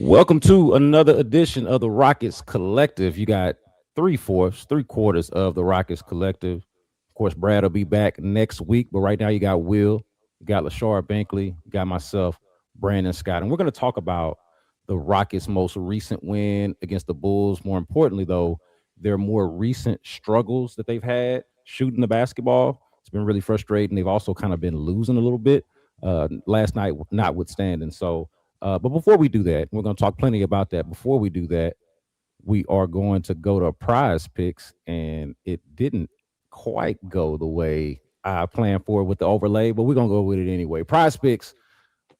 Welcome to another edition of the Rockets Collective. You got three quarters of the Rockets Collective. Of course, Brad will be back next week, but right now you got Will, you got LaShard Bankley, you got myself, Brandon Scott, and we're going to talk about the Rockets' most recent win against the Bulls. More importantly, though, their more recent struggles that they've had shooting the basketball. It's been really frustrating. They've also kind of been losing a little bit last night, notwithstanding. But before we do that, we're going to talk plenty about that. Before we do that, we are going to go to prize picks, and it didn't quite go the way I planned for it with the overlay, but we're going to go with it anyway. Prize picks,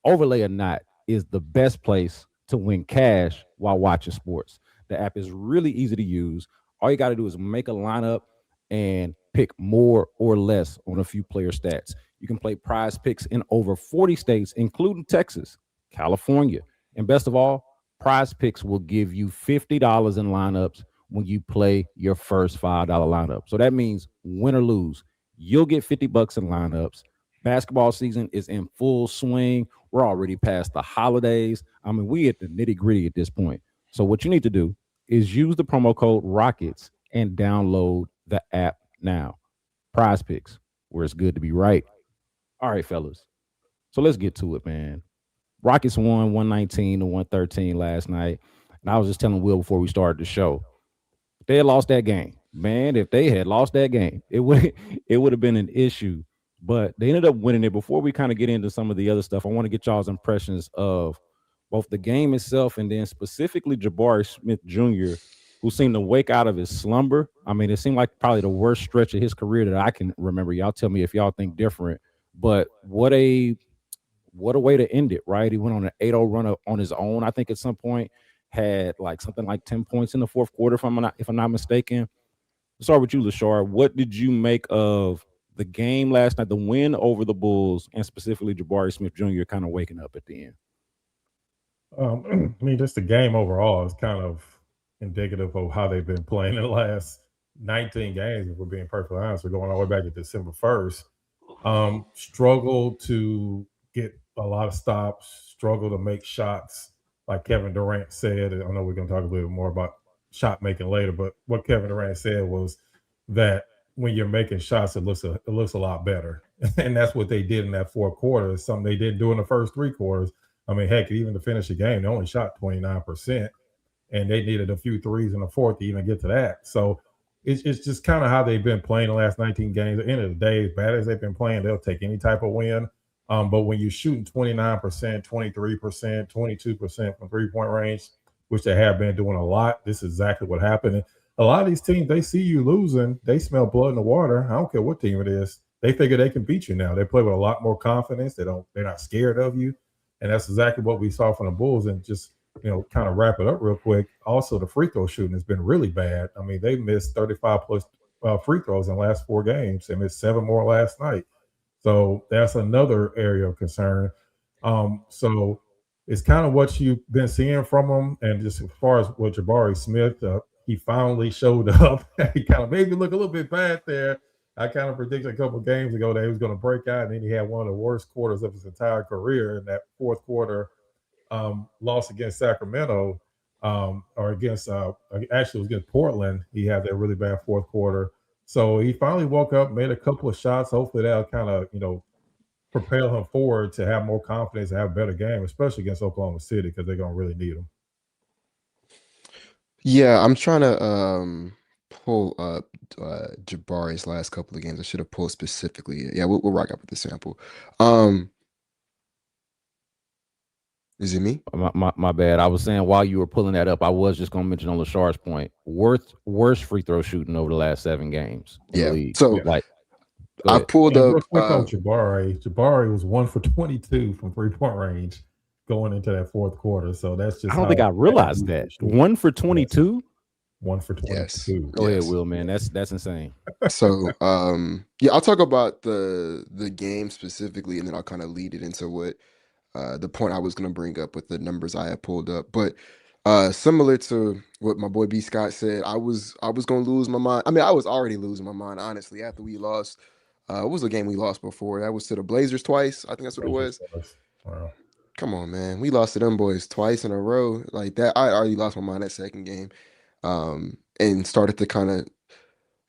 overlay or not, is the best place to win cash while watching sports. The app is really easy to use. All you got to do is make a lineup and pick more or less on a few player stats. You can play prize picks in over 40 states, including Texas, California. And best of all, Prize Picks will give you $50 in lineups when you play your first $5 lineup. So that means win or lose, you'll get $50 in lineups. Basketball season is in full swing. We're already past the holidays. I mean, we at the nitty-gritty at this point. So what you need to do is use the promo code ROCKETS and download the app now. Prize Picks, where it's good to be right. All right, fellas. So let's get to it, man. Rockets won 119 to 113 last night. And I was just telling Will before we started the show, if they had lost that game, man, if they had lost that game, it would have been an issue. But they ended up winning it. Before we kind of get into some of the other stuff, I want to get y'all's impressions of both the game itself and then specifically Jabari Smith Jr., who seemed to wake out of his slumber. I mean, it seemed like probably the worst stretch of his career that I can remember. Y'all tell me if y'all think different. But what a way to end it, right? He went on an 8-0 run on his own. I think at some point had like something like 10 points in the fourth quarter, if I'm not mistaken. Let's start with you, LaShard. What did you make of the game last night, the win over the Bulls, and specifically Jabari Smith Jr. kind of waking up at the end? I mean, just the game overall is kind of indicative of how they've been playing in the last 19 games. If we're being perfectly honest, we're going all the way back to December 1st. Struggled to get a lot of stops, struggle to make shots, like Kevin Durant said. I know we're going to talk a little bit more about shot making later, but what Kevin Durant said was that when you're making shots, it looks a lot better, and that's what they did in that fourth quarter. It's something they didn't do in the first three quarters. I mean, heck, even to finish the game, they only shot 29%, and they needed a few threes in the fourth to even get to that. So it's just kind of how they've been playing the last 19 games. At the end of the day, as bad as they've been playing, they'll take any type of win. But when you're shooting 29%, 23%, 22% from three-point range, which they have been doing a lot, this is exactly what happened. And a lot of these teams, they see you losing, they smell blood in the water. I don't care what team it is. They figure they can beat you now. They play with a lot more confidence. They're not scared of you. And that's exactly what we saw from the Bulls. And just, kind of wrap it up real quick. Also, the free throw shooting has been really bad. I mean, they missed 35 plus free throws in the last 4 games. They missed 7 more last night. So that's another area of concern. So it's kind of what you've been seeing from them. And just as far as what Jabari Smith, he finally showed up. He kind of made me look a little bit bad there. I kind of predicted a couple of games ago that he was going to break out, and then he had one of the worst quarters of his entire career in that fourth quarter loss against Sacramento, or against actually it was against Portland. He had that really bad fourth quarter. So he finally woke up, made a couple of shots. Hopefully that'll kind of propel him forward to have more confidence and have a better game, especially against Oklahoma City, because they're gonna really need him. Yeah, I'm trying to pull up Jabari's last couple of games. I should have pulled specifically. Yeah, we'll rock up with the sample. Is it me? My bad. I was saying while you were pulling that up, I was just going to mention on LaShard's point, worst free throw shooting over the last 7 games. Yeah. So I pulled up. Real quick on Jabari. Jabari was 1 for 22 from 3-point range going into that fourth quarter. So that's just. I don't think I realized that. 1 for 22. 1 for 22. Yes. Go ahead, Will, man. That's insane. So yeah, I'll talk about the game specifically, and then I'll kind of lead it into what the point I was going to bring up with the numbers I had pulled up. But similar to what my boy B Scott said, I was going to lose my mind. I mean, I was already losing my mind, honestly, after we lost. What was the game we lost before? That was to the Blazers twice. I think that's what it was. Wow. Come on, man. We lost to them boys twice in a row. Like that, I already lost my mind that second game. And started to kind of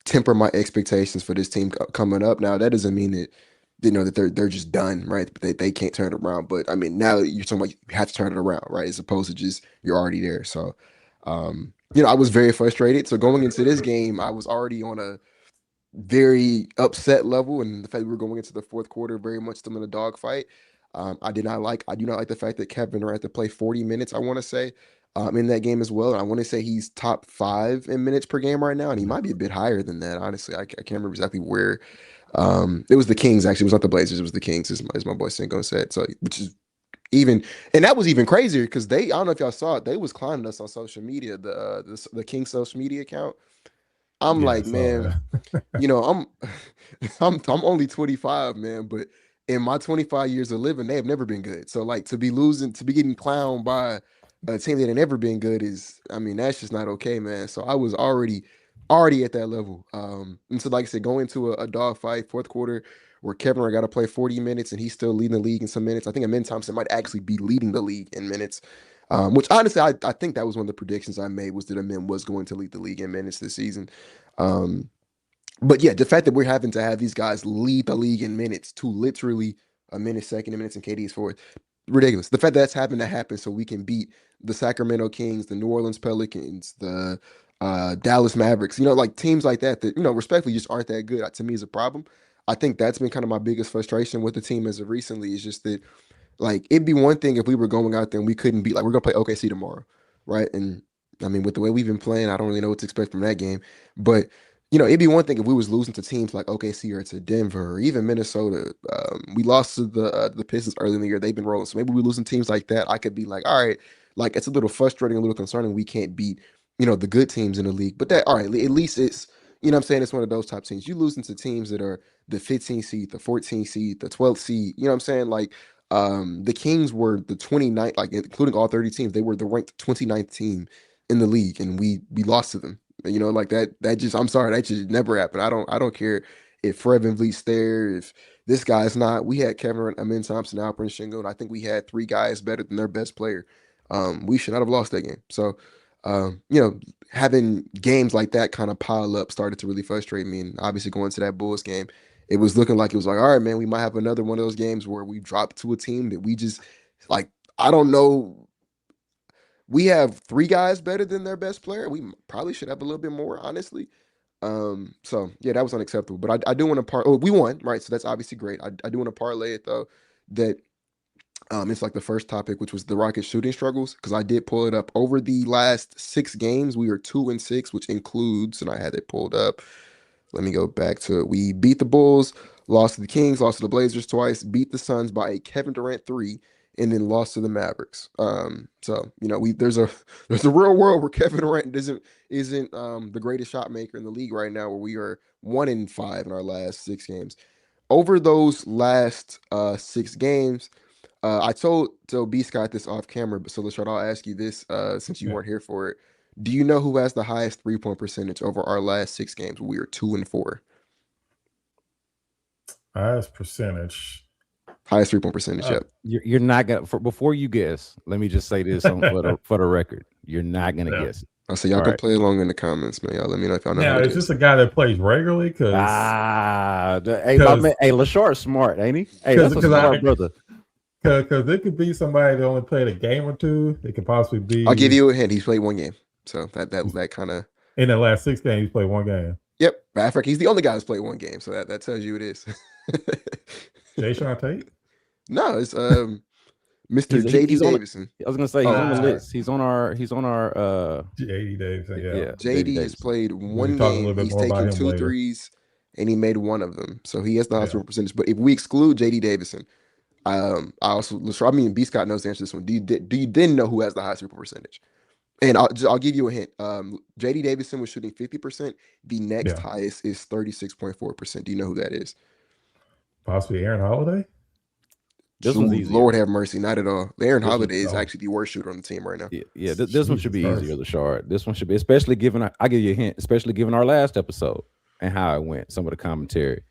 temper my expectations for this team coming up. Now that doesn't mean that that they're just done, right? They can't turn it around. But I mean, now you're talking about you have to turn it around, right? As opposed to just you're already there. So, I was very frustrated. So going into this game, I was already on a very upset level, and the fact we were going into the fourth quarter very much still in a dogfight. I do not like the fact that Kevin Durant had to play 40 minutes. I want to say in that game as well. And I want to say he's top 5 in minutes per game right now, and he might be a bit higher than that. Honestly, I can't remember exactly where. It was the Kings actually. It was not the Blazers. It was the Kings, as my boy Cinco said. So which is even, and that was even crazier because I don't know if y'all saw it. They was clowning us on social media. The Kings social media account. I'm Yeah, I like, saw man, that. I'm I'm only 25, man, but in my 25 years of living, they have never been good. So like to be getting clowned by a team that had never been good is, I mean, that's just not okay, man. So I was already at that level. And so like I said, going into a dog fight, fourth quarter, where Kevin Durant got to play 40 minutes and he's still leading the league in some minutes. I think Amin Thompson might actually be leading the league in minutes. Which honestly, I think that was one of the predictions I made was that Amin was going to lead the league in minutes this season. Um, but yeah, the fact that we're having to have these guys lead the league in minutes to literally a minute, second in minutes, and KD's fourth, ridiculous. The fact that that's having to happen so we can beat the Sacramento Kings, the New Orleans Pelicans, the Dallas Mavericks, like teams like that, respectfully just aren't that good. To me, is a problem. I think that's been kind of my biggest frustration with the team as of recently is just that, like, it'd be one thing if we were going out there and we couldn't beat, like, we're gonna play OKC tomorrow, right? And I mean, with the way we've been playing, I don't really know what to expect from that game. But it'd be one thing if we was losing to teams like OKC or to Denver or even Minnesota. We lost to the Pistons early in the year. They've been rolling, so maybe we losing teams like that. I could be like, all right, like it's a little frustrating, a little concerning. We can't beat the good teams in the league, but that all right. At least it's what I'm saying. It's one of those top teams. You losing to teams that are the 15th seed, the 14th seed, the 12th seed. You know what I'm saying? Like the Kings were the 29th, like including all 30 teams. They were the ranked 29th team in the league, and we lost to them. Like that just, I'm sorry, that just never happened. I don't care if Fred VanVleet's there, if this guy's not. We had Kevin Amin Thompson, Alperen Shingo, and I think we had 3 guys better than their best player. We should not have lost that game. So, having games like that kind of pile up started to really frustrate me. And obviously going to that Bulls game, it was looking like it was like, all right, man, we might have another one of those games where we drop to a team that we just like, I don't know. We have 3 guys better than their best player. We probably should have a little bit more, honestly. So yeah, that was unacceptable. But I do want to we won, right? So that's obviously great. I do want to parlay it though, that it's like the first topic, which was the Rockets shooting struggles, because I did pull it up. Over the last 6 games, we are 2-6, which includes, and I had it pulled up. Let me go back to it. We beat the Bulls, lost to the Kings, lost to the Blazers twice, beat the Suns by a Kevin Durant 3, and then lost to the Mavericks. So there's a real world where Kevin Durant isn't the greatest shot maker in the league right now, where we are 1-5 in our last 6 games. Over those last 6 games, I told B Scott this off camera, but so Lashard, I'll ask you this since you Yeah. weren't here for it. Do you know who has the highest 3-point percentage over our last 6 games? We are 2-4. Highest percentage. Highest 3-point percentage. Yep. You're not gonna before you guess. Let me just say this for the record. You're not gonna Yeah. guess it. I'll say y'all All can right. play along in the comments, man. Y'all let me know if y'all know Now, who it is is. this a guy that plays regularly? Because Hey, my man, hey, Lashar's smart, ain't he? Hey, that's a smart brother. Because it could be somebody that only played a game or two. It could possibly be. I'll give you a hint. He's played 1 game, so that kind of. In the last 6 games, he's played 1 game. Yep, matter of fact, he's the only guy who's played 1 game, so that tells you it is. Jay Sean Tate? No, it's Mr. JD Davison. I was gonna say he's on the list. He's on our JD Davidson. Yeah. JD has played 1 game. He's taken 2 threes, and he made 1 of them. So he has the highest percentage. But if we exclude JD Davison, I mean, B Scott knows the answer to this one. Do you then know who has the highest 3-point percentage? And I'll give you a hint. JD Davison was shooting 50%. The next highest is 36.4%. Do you know who that is? Possibly Aaron Holiday? This one's easy. Lord have mercy, not at all. Aaron Holiday is actually the worst shooter on the team right now. Yeah. This one should be easier, Lashard. This one should be, especially given, I'll give you a hint, especially given our last episode and how it went, some of the commentary.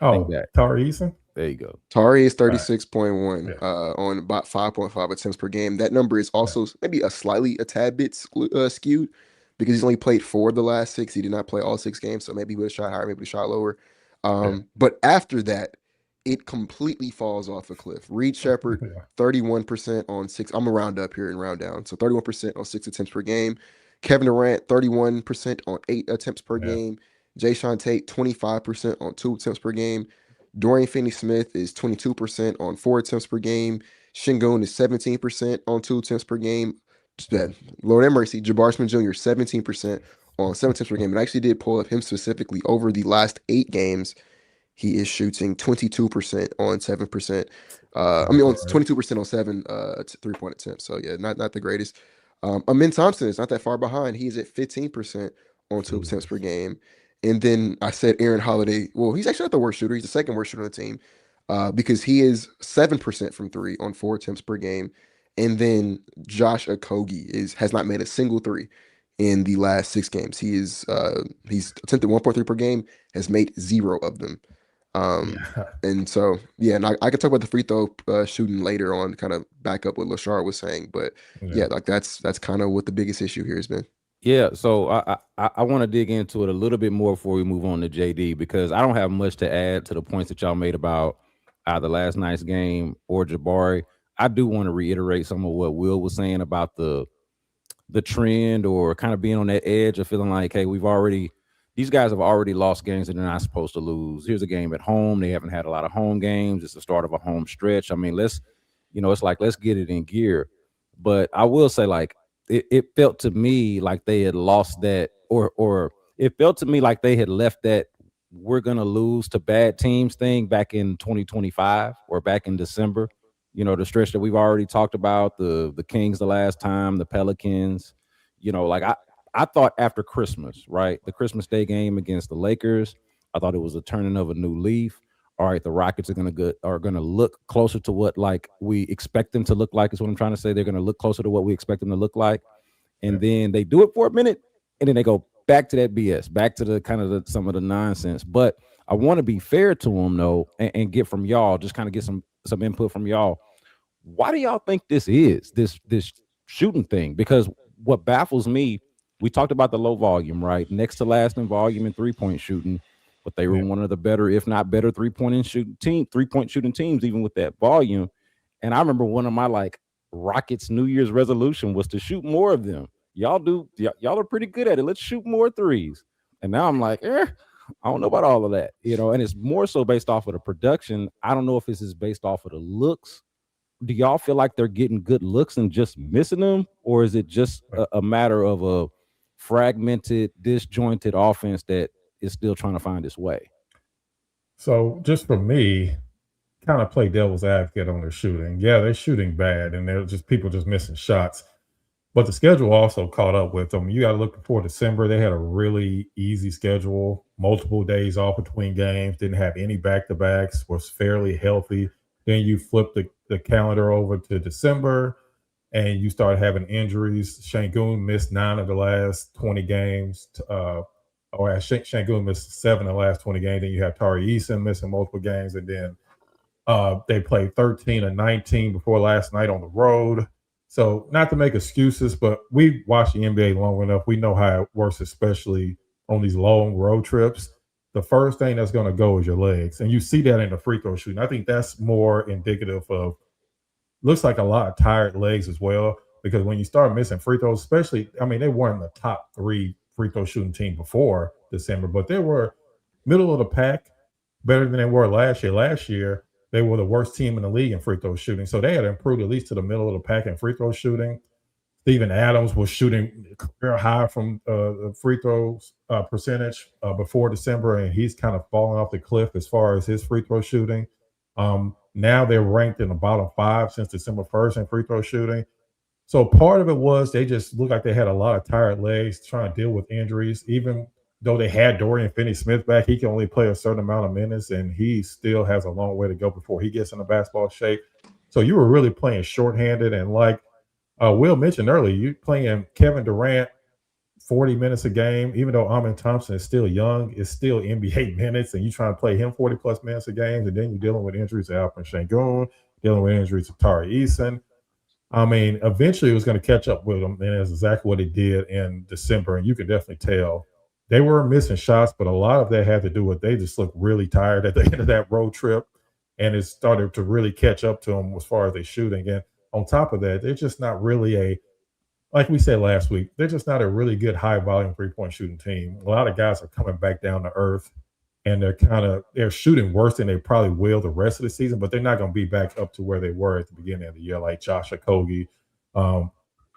Oh, Tari Eason? There you go. Tari is Right. 36.1 Yeah. on about 5.5 attempts per game. That number is Yeah. also maybe a tad bit skewed because he's only played 4 of the last 6. He did not play all 6 games, so maybe he would have shot higher, maybe he shot lower. Yeah. But after that, it completely falls off a cliff. Reed Shepard, Yeah. 31% on 6. I'm gonna round up here and round down. So 31% on 6 attempts per game. Kevin Durant, 31% on 8 attempts per Yeah. game. Jayshawn Tate, 25% on 2 attempts per game. Dorian Finney-Smith is 22% on 4 attempts per game. Shingun is 17% on 2 attempts per game. Yeah. Lord have mercy, Jabbar Smith Jr. 17% on 7 attempts per game. And I actually did pull up him specifically over the last 8 games. He is shooting 22% on 7%. I mean, That's on all right. 22% on 7 3-point attempts. So yeah, not the greatest. Amin Thompson is not that far behind. He's at 15% on 2 attempts per game. And then I said Aaron Holiday. Well, he's actually not the worst shooter. He's the second worst shooter on the team because he is 7% from three on 4 attempts per game. And then Josh Okogie has not made a single three in the last 6 games. He's attempted 1.3 per game, has made 0 of them. Yeah. And so yeah, and I can talk about the free throw shooting later on, kind of back up what Lashard was saying, but yeah, Yeah. like that's kind of what the biggest issue here has been. Yeah, so I want to dig into it a little bit more before we move on to JD because I don't have much to add to the points that y'all made about either last night's game or Jabari. I do want to reiterate some of what Will was saying about the trend or kind of being on that edge of feeling like, hey, these guys have already lost games that they're not supposed to lose. Here's a game at home. They haven't had a lot of home games. It's the start of a home stretch. I mean, it's like, let's get it in gear. But I will say, like, it felt to me like they had lost that, or it felt to me like they had left that we're gonna lose to bad teams thing back in 2025 or back in December. The stretch that we've already talked about, the Kings the last time, the Pelicans. Like I thought after Christmas, right? The Christmas Day game against the Lakers, I thought it was a turning of a new leaf. All right, the Rockets are gonna look closer to what like we expect them to look like, is what I'm trying to say. They're gonna look closer to what we expect them to look like. Yeah. And then they do it for a minute, and then they go back to that BS, back to the kind of some of the nonsense. But I want to be fair to them though, and get from y'all, just kind of get some input from y'all. Why do y'all think this is this shooting thing? Because what baffles me, we talked about the low volume, right? Next to last in volume and 3-point shooting, but they were Yeah. one of the better, if not better, 3-point shooting teams, even with that volume. And I remember one of my like Rockets New Year's resolution was to shoot more of them. Y'all are pretty good at it. Let's shoot more threes. And now I'm like, I don't know about all of that, and it's more so based off of the production. I don't know if this is based off of the looks. Do y'all feel like they're getting good looks and just missing them, or is it just a matter of a fragmented, disjointed offense that is still trying to find its way? So just for me, kind of play devil's advocate on their shooting. Yeah, they're shooting bad, and they're just people just missing shots. But the schedule also caught up with them. You got to look before December. They had a really easy schedule, multiple days off between games, didn't have any back to backs, was fairly healthy. Then you flip the calendar over to December and you start having injuries. Shangun missed 9 of the last 20 games. Shangun missed 7 of the last 20 games. Then you have Tari Eason missing multiple games. And then they played 13 and 19 before last night on the road. So, not to make excuses, but we watched the NBA long enough. We know how it works, especially on these long road trips. The first thing that's going to go is your legs. And you see that in the free throw shooting. I think that's more indicative of, looks like a lot of tired legs as well. Because when you start missing free throws, especially, I mean, they weren't the top 3 free throw shooting team before December, but they were middle of the pack, better than they were last year. Last year, they were the worst team in the league in free throw shooting. So they had improved at least to the middle of the pack in free throw shooting. Steven Adams was shooting career high from the free throws percentage before December, and he's kind of fallen off the cliff as far as his free throw shooting. Now they're ranked in the bottom 5 since December 1st in free throw shooting. So part of it was they just looked like they had a lot of tired legs trying to deal with injuries. Even though they had Dorian Finney-Smith back, he can only play a certain amount of minutes, and he still has a long way to go before he gets in the basketball shape. So you were really playing shorthanded, and like Will mentioned earlier, you playing Kevin Durant, 40 minutes a game, even though Amin Thompson is still young, it's still NBA minutes, and you trying to play him 40 plus minutes a game, and then you're dealing with injuries to Alperen Şengün, dealing with injuries to Tari Eason. I mean, eventually it was going to catch up with them, and that's exactly what it did in December. And you could definitely tell they were missing shots, but a lot of that had to do with they just looked really tired at the end of that road trip, and it started to really catch up to them as far as their shooting. And on top of that, they're just not really a like we said last week, they're just not a really good high volume 3 point shooting team. A lot of guys are coming back down to earth and they're shooting worse than they probably will the rest of the season, but they're not going to be back up to where they were at the beginning of the year, like Josh Okogie. Um,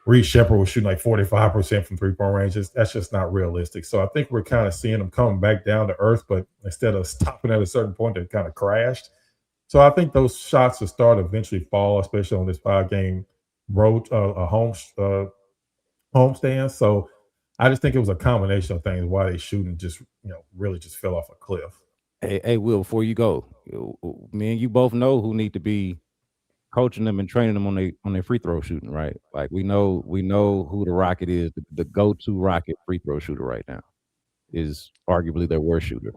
Reed Shepard was shooting like 45% from 3 point range. That's just not realistic. So I think we're kind of seeing them coming back down to earth, but instead of stopping at a certain point, they kind of crashed. So I think those shots will start eventually fall, especially on this 5 game road homestand. So I just think it was a combination of things why they shooting just really just fell off a cliff. Hey, Will, before you go, me and you both know who need to be coaching them and training them on their free throw shooting, right? Like we know who the Rocket is. The go-to Rocket free throw shooter right now is arguably their worst shooter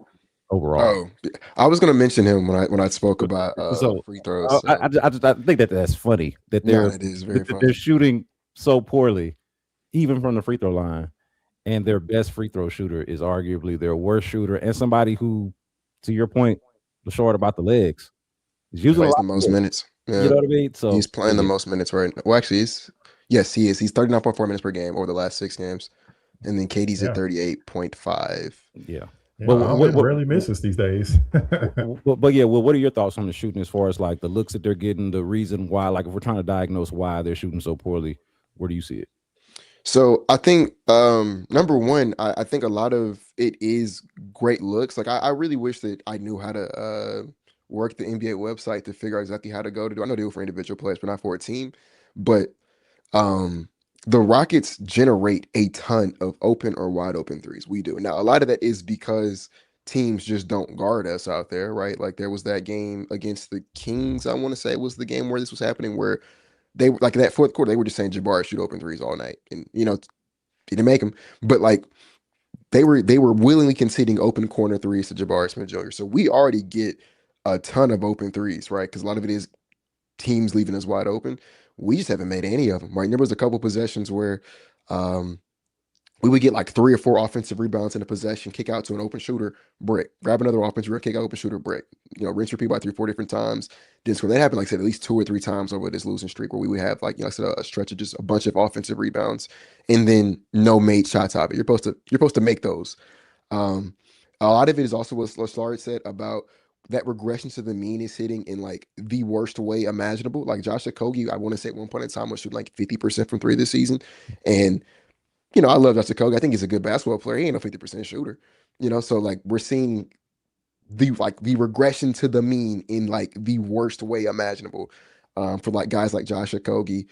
overall. Oh, I was gonna mention him when I spoke But about so free throws. I think that's funny that No, it is very they're funny. shooting so poorly, even from the free throw line, and their best free throw shooter is arguably their worst shooter, and somebody who, to your point, was short about the legs, is using a Plays lot the of most legs. minutes. You Yeah, know what I mean? he's So playing the most minutes right now. Well, actually, yes, he is. He's 39.4 minutes per game over the last 6 games, and then KD's at Yeah. 38.5. yeah. Yeah, But Alvin rarely misses these days. but yeah, well, what are your thoughts on the shooting as far as like the looks that they're getting, the reason why, like if we're trying to diagnose why they're shooting so poorly, where do you see it? So I think number one, I think a lot of it is great looks. Like I really wish that I knew how to work the NBA website to figure out exactly how to go to do. I know they do it for individual players, but not for a team. But um the Rockets generate a ton of open or wide open threes. We do. Now, a lot of that is because teams just don't guard us out there, right? Like there was that game against the Kings, I want to say was the game where this was happening, where they like in that fourth quarter, they were just saying Jabari shoot open threes all night. And didn't make them. But like they were willingly conceding open corner threes to Jabari Smith Jr. So we already get a ton of open threes, right? Because a lot of it is teams leaving us wide open. We just haven't made any of them, right? And there was a couple possessions where um, we would get like 3 or 4 offensive rebounds in a possession, kick out to an open shooter, brick, grab another offensive rebound, kick out open shooter, brick. Rinse repeat by 3, 4 different times. Didn't score. That happened, like I said, at least 2 or 3 times over this losing streak where we would have like, like I said, a stretch of just a bunch of offensive rebounds and then no made shots out of it. You're supposed to make those. Um, a lot of it is also what Lashard said about that regression to the mean is hitting in like the worst way imaginable. Like Josh Okogie, I want to say at one point in time was shooting like 50% from three this season. And I love Josh Okogie. I think he's a good basketball player. He ain't no 50% shooter. So like we're seeing the regression to the mean in like the worst way imaginable for like guys like Josh Okogie.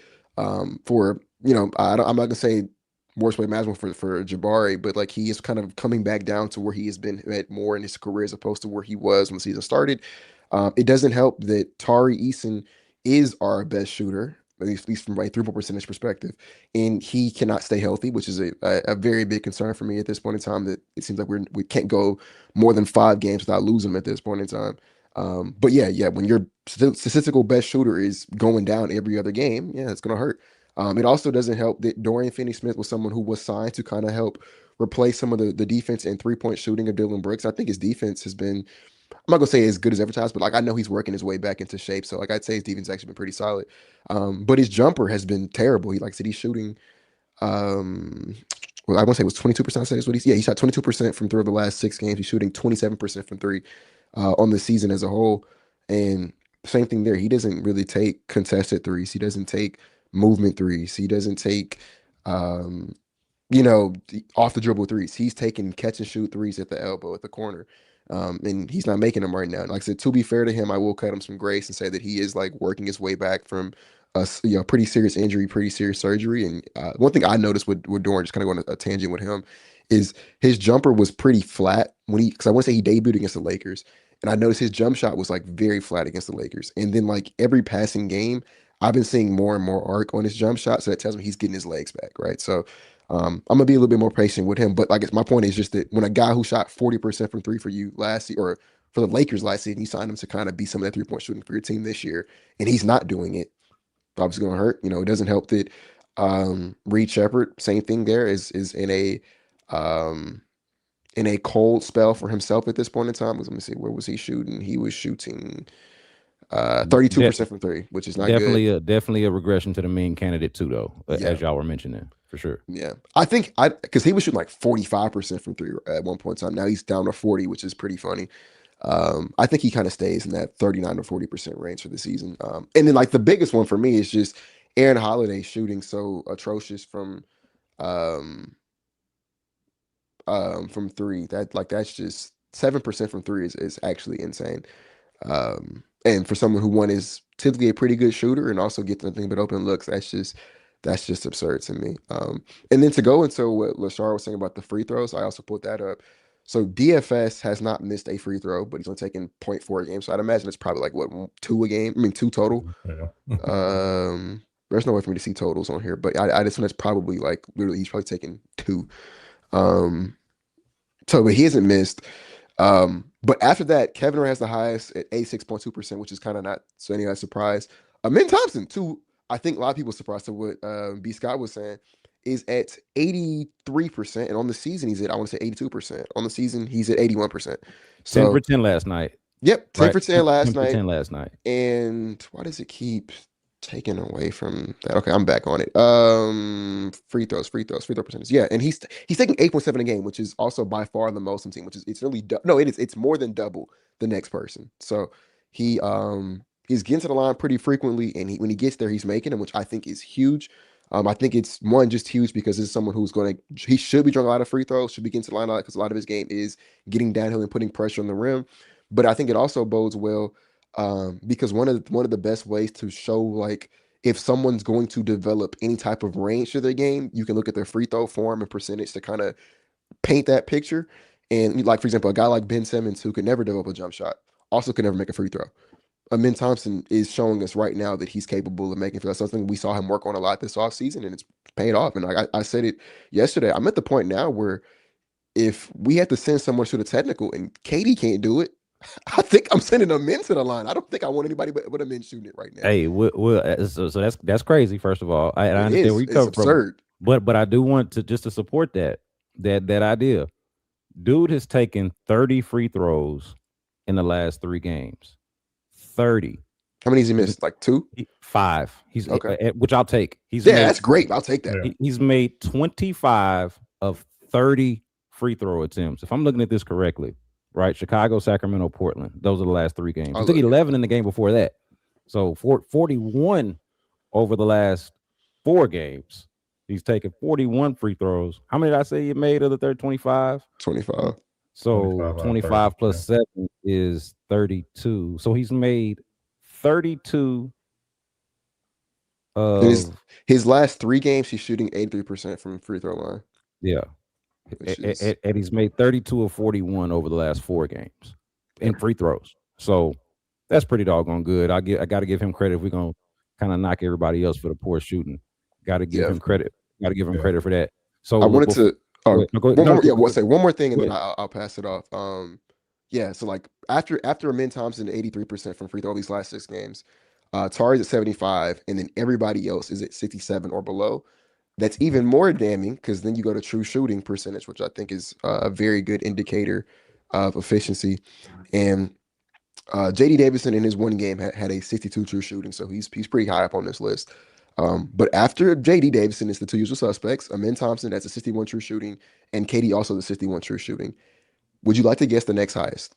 For I'm not gonna say worst way imaginable for Jabari, but like he is kind of coming back down to where he has been at more in his career as opposed to where he was when the season started. It doesn't help that Tari Eason is our best shooter, at least from a 3 point percentage perspective, and he cannot stay healthy, which is a very big concern for me at this point in time. That it seems like we can't go more than 5 games without losing him at this point in time. But yeah, when your statistical best shooter is going down every other game, yeah, it's gonna hurt. It also doesn't help that Dorian Finney-Smith was someone who was signed to kind of help replace some of the defense and 3 point shooting of Dylan Brooks. I think his defense has been, I'm not gonna say as good as advertised, but like I know he's working his way back into shape. So like I'd say his defense has actually been pretty solid. But his jumper has been terrible. He, like I said, he's shooting um well, I want to say it was 22%. I said is what he shot 22% from three of the last 6 games. He's shooting 27% from three on the season as a whole. And same thing there. He doesn't really take contested threes. He doesn't take movement threes. He doesn't take um off the dribble threes. He's taking catch and shoot threes at the elbow, at the corner. And he's not making them right now. Like I said, to be fair to him, I will cut him some grace and say that he is like working his way back from a pretty serious injury, pretty serious surgery. And one thing I noticed with Durant, just kind of going on a tangent with him, is his jumper was pretty flat because I want to say he debuted against the Lakers, and I noticed his jump shot was like very flat against the Lakers. And then like every passing game, I've been seeing more and more arc on his jump shot, so that tells me he's getting his legs back, right? So I'm gonna be a little bit more patient with him. But I guess my point is just that when a guy who shot 40% from three for you last year, or for the Lakers last season, you signed him to kind of be some of that 3-point shooting for your team this year, and he's not doing it. Obviously going to hurt. It doesn't help that Reed Shepard, same thing there, is um, in a cold spell for himself at this point in time. Let me see, where was he shooting? He was shooting 32% from three, which is not good. Definitely a regression to the main candidate too, though, Yeah. as y'all were mentioning, for sure. Yeah, I think because he was shooting like 45% from three at one point in time. Now he's down to 40, which is pretty funny. I think he kind of stays in that 39 to 40% range for the season. And then like the biggest one for me is just Aaron Holiday shooting so atrocious from three. That's just 7% from three is actually insane. And for someone who one is typically a pretty good shooter and also gets nothing but open looks, that's just absurd to me. And then to go into what Lashar was saying about the free throws, I also put that up. So DFS has not missed a free throw, but he's only taken 0.4 a game. So I'd imagine it's probably like what, 2 a game? I mean, 2 total. Yeah. There's no way for me to see totals on here, but I just think it's probably like literally he's probably taking 2. But he hasn't missed. But after that, Kevin Durant has the highest at 86.2%, which is kind of not so any surprise. Min Thompson, too, I think a lot of people are surprised to what B. Scott was saying, is at 83%. And on the season, he's at, I want to say 82%. On the season, he's at 81%. So 10 for 10 last night. Yep, 10 for 10 last 10 for night. 10 last night. And why does it keep taken away from that? Okay, I'm back on it. Free throw percentage. Yeah, and he's taking 8.7 a game, which is also by far the most in team, which is it's really it's more than double the next person. So he's getting to the line pretty frequently, and when he gets there, he's making them, which I think is huge. I think it's just huge because this is someone who's he should be drawing a lot of free throws, should be getting to the line a lot because a lot of his game is getting downhill and putting pressure on the rim. But I think it also bodes well because one of the best ways to show like if someone's going to develop any type of range to their game, you can look at their free throw form and percentage to kind of paint that picture. And like, for example, a guy like Ben Simmons, who could never develop a jump shot, also could never make a free throw. Min Thompson is showing us right now that he's capable of making free throws. Something we saw him work on a lot this offseason, and it's paying off. And I said it yesterday. I'm at the point now where if we had to send someone to the technical and Katie can't do it, I think I'm sending a Min to the line. I don't think I want anybody but a Min shooting it right now. Hey, so that's crazy. First of all, I understand where you come from, but I do want to just to support that idea. Dude has taken 30 free throws in the last 3 games. 30. How many has he missed? Like 2? 5. He's okay. Which I'll take. That's great. I'll take that. He's made 25 of 30 free throw attempts. If I'm looking at this correctly. Right, Chicago, Sacramento, Portland. Those are the last 3 games. He took 11 in the game before that. So 41 over the last 4 games. He's taken 41 free throws. How many did I say he made of the third? 25? 25. So 25 plus 7 is 32. So he's made 32 of his last 3 games, he's shooting 83% from free throw line. Yeah. And he's made 32 of 41 over the last 4 games in free throws. So that's pretty doggone good. I got to give him credit. If we're gonna kind of knock everybody else for the poor shooting, got to give him credit. Got to give him credit for that. So I wanted to. One more thing, and then I'll pass it off. So like after Min Thompson 83% from free throw these last 6 games, Tari's at 75, and then everybody else is at 67 or below. That's even more damning because then you go to true shooting percentage, which I think is a very good indicator of efficiency. And JD Davidson in his 1 game had a 62 true shooting, so he's pretty high up on this list. But after JD Davidson is the 2 usual suspects, Min Thompson, that's a 61 true shooting, and KD also the 61 true shooting. Would you like to guess the next highest?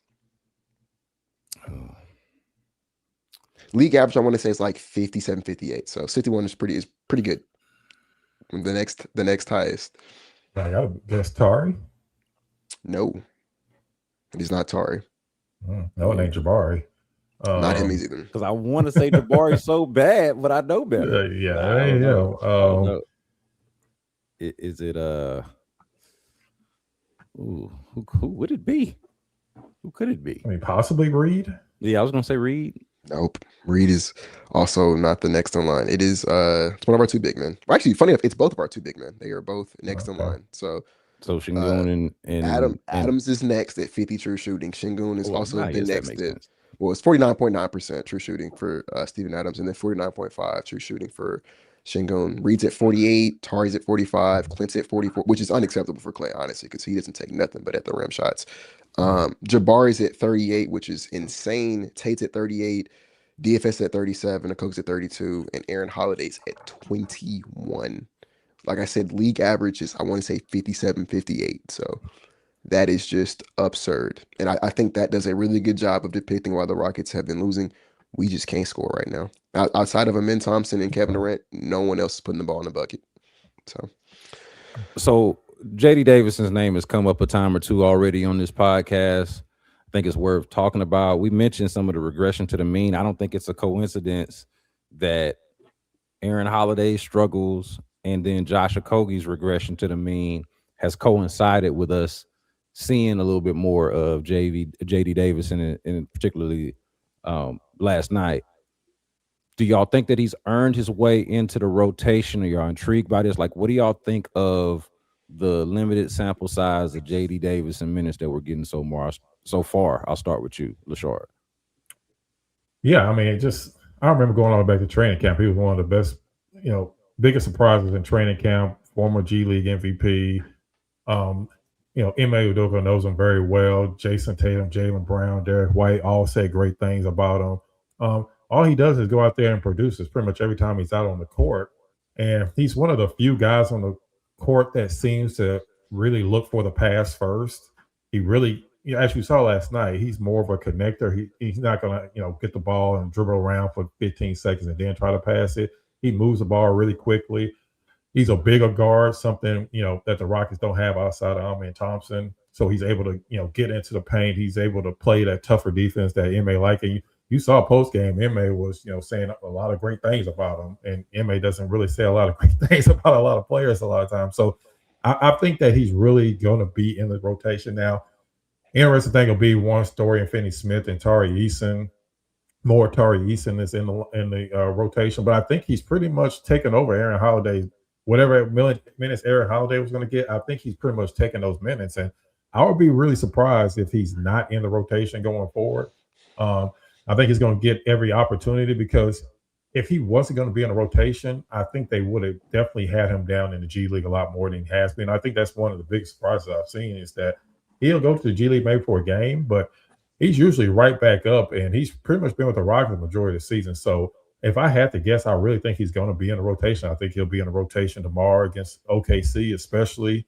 League average, I want to say, is like 57, 58. So 61 is pretty good. The next highest. I gotta guess Tari. No, he's not Tari. No, it ain't Jabari. Not him either. Because I want to say Jabari so bad, but I know better. Is it who would it be? Who could it be? I mean, possibly Reed. Yeah, I was gonna say Reed. Nope. Reed is also not the next in line. It is it's one of our two big men. Well, actually, funny enough, it's both of our two big men. They are both next in Okay. line. So So uh Shingun and Adams is next at 50 true shooting. Shingun is well, also I the guess that next makes at, sense. well, it's 49.9% true shooting for Steven Adams, and then 49.5 true shooting for Shingun. Reed's at 48, Tari's at 45, Clint's at 44, which is unacceptable for Clint, honestly, because he doesn't take nothing but at the rim shots. Yeah. Jabari's at 38, which is insane. Tate's at 38, DFS at 37, Okok's at 32, and Aaron Holiday's at 21. Like I said, league average is, I want to say, 57, 58. So that is just absurd. And I think that does a really good job of depicting why the Rockets have been losing. We just can't score right now. Outside of Amin Thompson and Kevin Okay. Durant, no one else is putting the ball in the bucket. So, So JD Davidson's name has come up a time or two already on this podcast. I think it's worth talking about. We mentioned some of the regression to the mean. I don't think it's a coincidence that Aaron Holiday's struggles and then Josh Okogie's regression to the mean has coincided with us seeing a little bit more of JD Davison and particularly last night. Do y'all think that he's earned his way into the rotation? Or y'all intrigued by this? Like, what do y'all think of the limited sample size of JD Davison minutes that we're getting so far? I'll start with you, Lashard. Yeah, I mean, it just I remember going all the way back to training camp. He was one of the best, biggest surprises in training camp. Former G League MVP. Um, Ime Udoka knows him very well. Jason Tatum, Jalen Brown, Derek White all say great things about him. All he does is go out there and produces pretty much every time he's out on the court. And he's one of the few guys on the court that seems to really look for the pass first. He really, as you saw last night, he's more of a connector. He's not going to, get the ball and dribble around for 15 seconds and then try to pass it. He moves the ball really quickly. He's a bigger guard, something that the Rockets don't have outside of Amin Thompson. So he's able to get into the paint. He's able to play that tougher defense that Ma like. And you saw post game, Ma was saying a lot of great things about him, and Ma doesn't really say a lot of great things about a lot of players a lot of times. So I think that he's really going to be in the rotation now. Interesting thing will be one story and Finney Smith and Tari Eason. More Tari Eason is in the rotation, but I think he's pretty much taken over Aaron Holiday. Whatever minutes Aaron Holiday was going to get, I think he's pretty much taking those minutes. And I would be really surprised if he's not in the rotation going forward. Um, I think he's going to get every opportunity because if he wasn't going to be in the rotation, I think they would have definitely had him down in the G League a lot more than he has been. I think that's one of the big surprises I've seen is that he'll go to the G League maybe for a game, but he's usually right back up, and he's pretty much been with the Rockets the majority of the season. So if I had to guess, I really think he's going to be in the rotation. I think he'll be in the rotation tomorrow against OKC, especially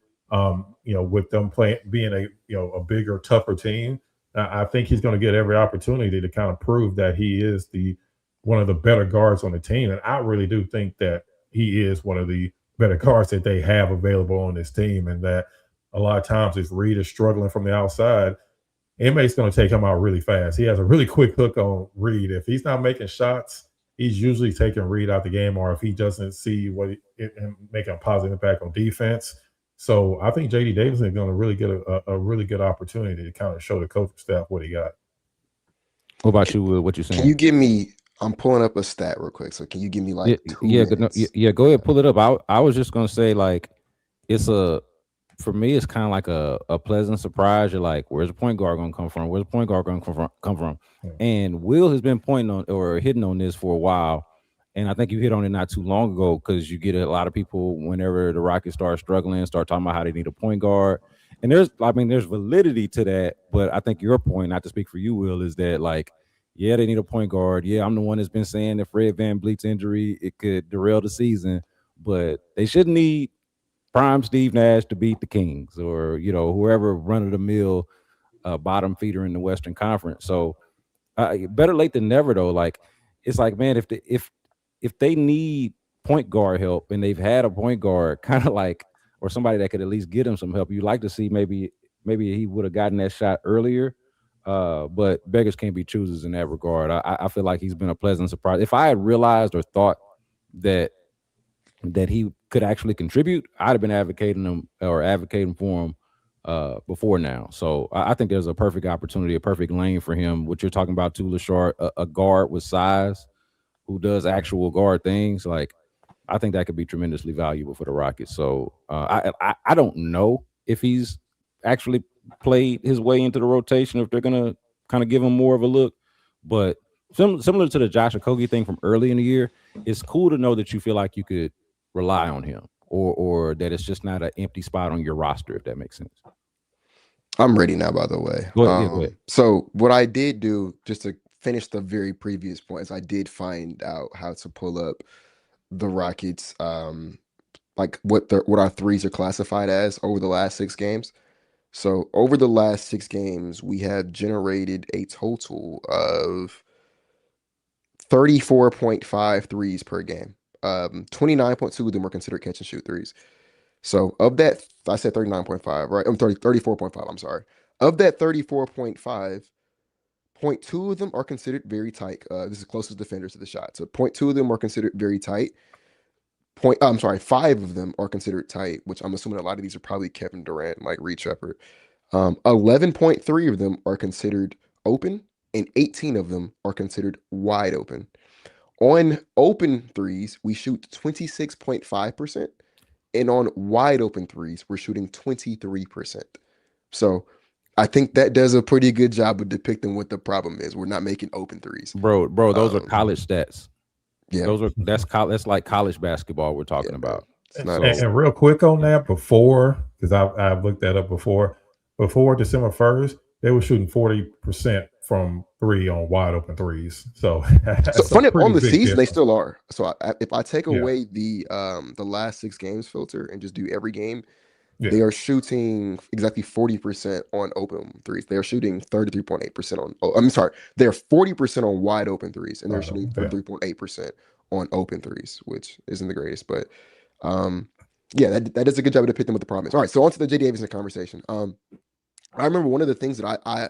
with them playing being a bigger, tougher team. I think he's going to get every opportunity to kind of prove that he is the one of the better guards on the team, and I really do think that he is one of the better guards that they have available on this team, and that a lot of times if Reed is struggling from the outside, MA's going to take him out really fast. He has a really quick hook on Reed. If he's not making shots, he's usually taking Reed out the game, or if he doesn't see and make a positive impact on defense. So I think JD Davidson is going to really get a really good opportunity to kind of show the coaching staff what he got. What about you, Will? What you can you saying? give me, I'm pulling up a stat real quick. So can you give me Yeah, like two yeah, no, minutes? yeah. Go ahead, pull it up. I was just gonna say like it's a for me it's kind of like a pleasant surprise. You're like, where's the point guard gonna come from? Where's the point guard gonna come from? Yeah. And Will has been pointing on or hitting on this for a while, and I think you hit on it not too long ago because you get a lot of people whenever the Rockets start struggling, start talking about how they need a point guard. And there's validity to that, but I think your point, not to speak for you, Will, is that like yeah, they need a point guard. Yeah, I'm the one that's been saying if Fred Van Vliet's injury, it could derail the season. But they shouldn't need prime Steve Nash to beat the Kings or, whoever run of the mill bottom feeder in the Western Conference. So better late than never, though. Like, it's like, man, if they need point guard help and they've had a point guard kind of like, or somebody that could at least get him some help, you'd like to see maybe he would have gotten that shot earlier. But beggars can't be choosers in that regard. I feel like he's been a pleasant surprise. If I had realized or thought that he could actually contribute, I'd have been advocating for him before now. So I think there's a perfect opportunity, a perfect lane for him. What you're talking about too, Lashard, a guard with size who does actual guard things. Like I think that could be tremendously valuable for the Rockets. So I don't know if he's actually played his way into the rotation, if they're gonna kind of give him more of a look. But similar to the Josh Okogie thing from early in the year, it's cool to know that you feel like you could rely on him, or that it's just not an empty spot on your roster, if that makes sense. I'm ready now, by the way. Go ahead. Yeah, go ahead. So what I did do, just to finish the very previous points, I did find out how to pull up the Rockets, like what our threes are classified as over the last 6 games. So over the last 6 games, we have generated a total of 34.5 threes per game. 29.2 of them are considered catch and shoot threes. So of that, I said 39.5, right? I'm 34.5, I'm sorry. Of that 34.5, 0.2 of them are considered very tight. This is closest defenders to the shot. So 0.2 of them are considered very tight. I'm sorry, 5 of them are considered tight, which I'm assuming a lot of these are probably Kevin Durant, like Reed Shepard. 11.3 of them are considered open, and 18 of them are considered wide open. On open threes, we shoot 26.5%, and on wide open threes, we're shooting 23%. So I think that does a pretty good job of depicting what the problem is. We're not making open threes. Bro, those are college stats. Yeah. That's like college basketball we're talking about. And real quick on that, because I've looked that up before December 1st, they were shooting 40% from three on wide open threes. So funny on the season, difference. they still are. So if I take away the last 6 games filter and just do every game, they are shooting exactly 40% on open threes. They are shooting 33.8% on. Oh, I'm sorry, they're 40% on wide open threes, and they're shooting 33.8% on open threes, which isn't the greatest, but that does a good job of depicting what the problem is. All right, so on to the J. Davidson conversation. I remember one of the things that I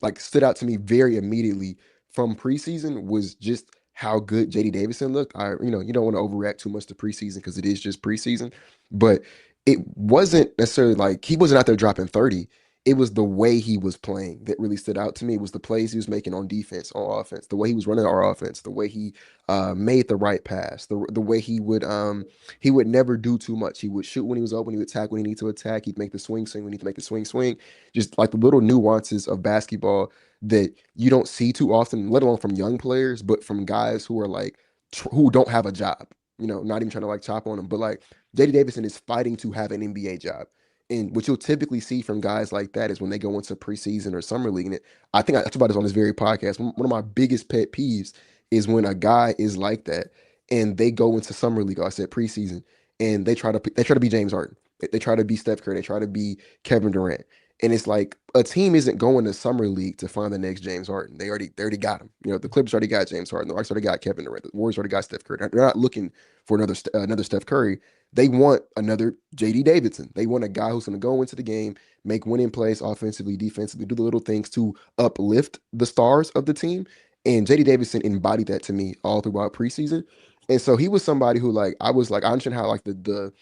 like stood out to me very immediately from preseason was just how good JD Davison looked. You don't want to overreact too much to preseason because it is just preseason, but it wasn't necessarily like he wasn't out there dropping 30. It was the way he was playing that really stood out to me. It was the plays he was making on defense, on offense, the way he was running our offense, the way he made the right pass, the way he would never do too much. He would shoot when he was open, he would attack when he needed to attack, he'd make the swing when he needed to make the swing. Just like the little nuances of basketball that you don't see too often, let alone from young players, but from guys who are like who don't have a job. Not even trying to like chop on them, but like JD Davison is fighting to have an NBA job. And what you'll typically see from guys like that is when they go into preseason or summer league. And I think I talked about this on this very podcast. One of my biggest pet peeves is when a guy is like that and they go into summer league, like I said preseason, and they try to be James Harden. They try to be Steph Curry. They try to be Kevin Durant. And it's like a team isn't going to summer league to find the next James Harden. They already got him. The Clippers already got James Harden. The Rockets already got Kevin Durant. The Warriors already got Steph Curry. They're not looking for another Steph Curry. They want another JD Davidson. They want a guy who's going to go into the game, make winning plays offensively, defensively, do the little things to uplift the stars of the team. And JD Davidson embodied that to me all throughout preseason. And so he was somebody who I understand how like the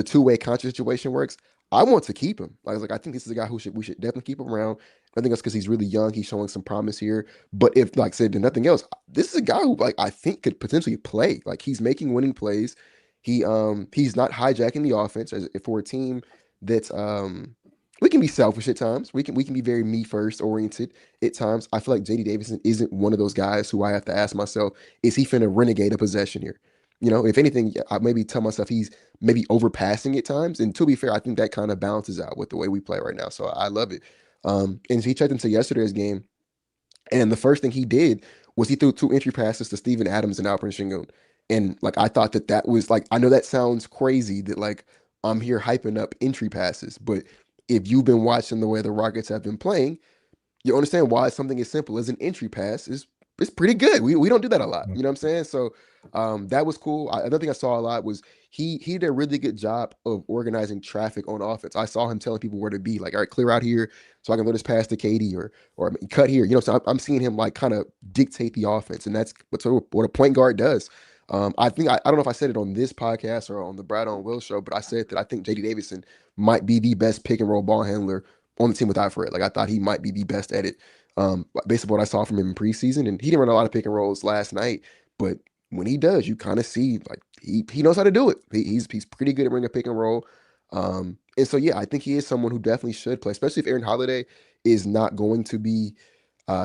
two-way contract situation works. I want to keep him. I think this is a guy we should definitely keep him around. I think that's because he's really young. He's showing some promise here. But if, like I said, nothing else, this is a guy who I think could potentially play. Like he's making winning plays. He's not hijacking the offense for a team that's we can be selfish at times. We can be very me first oriented at times. I feel like JD Davison isn't one of those guys who I have to ask myself, is he finna renegade a possession here? If anything, I maybe tell myself he's maybe overpassing at times. And to be fair, I think that kind of balances out with the way we play right now. So I love it. And he checked into yesterday's game, and the first thing he did was he threw 2 entry passes to Steven Adams and Alperen Sengun. And I thought that was I know that sounds crazy that I'm here hyping up entry passes, but if you've been watching the way the Rockets have been playing, you understand why something as simple as an entry pass is pretty good. We don't do that a lot. You know what I'm saying? So that was cool. Another thing I saw a lot was he did a really good job of organizing traffic on offense. I saw him telling people where to be, all right, clear out here so I can let this pass to KD or cut here. So I'm seeing him kind of dictate the offense, and that's what a point guard does. I don't know if I said it on this podcast or on the Brad on Will show, but I said that I think JD Davidson might be the best pick and roll ball handler on the team without Fred. Like I thought he might be the best at it. Based on what I saw from him in preseason, and he didn't run a lot of pick and rolls last night, but when he does, you kind of see like he knows how to do it. He's pretty good at running a pick and roll. And so yeah, I think he is someone who definitely should play, especially if Aaron Holiday is not going to be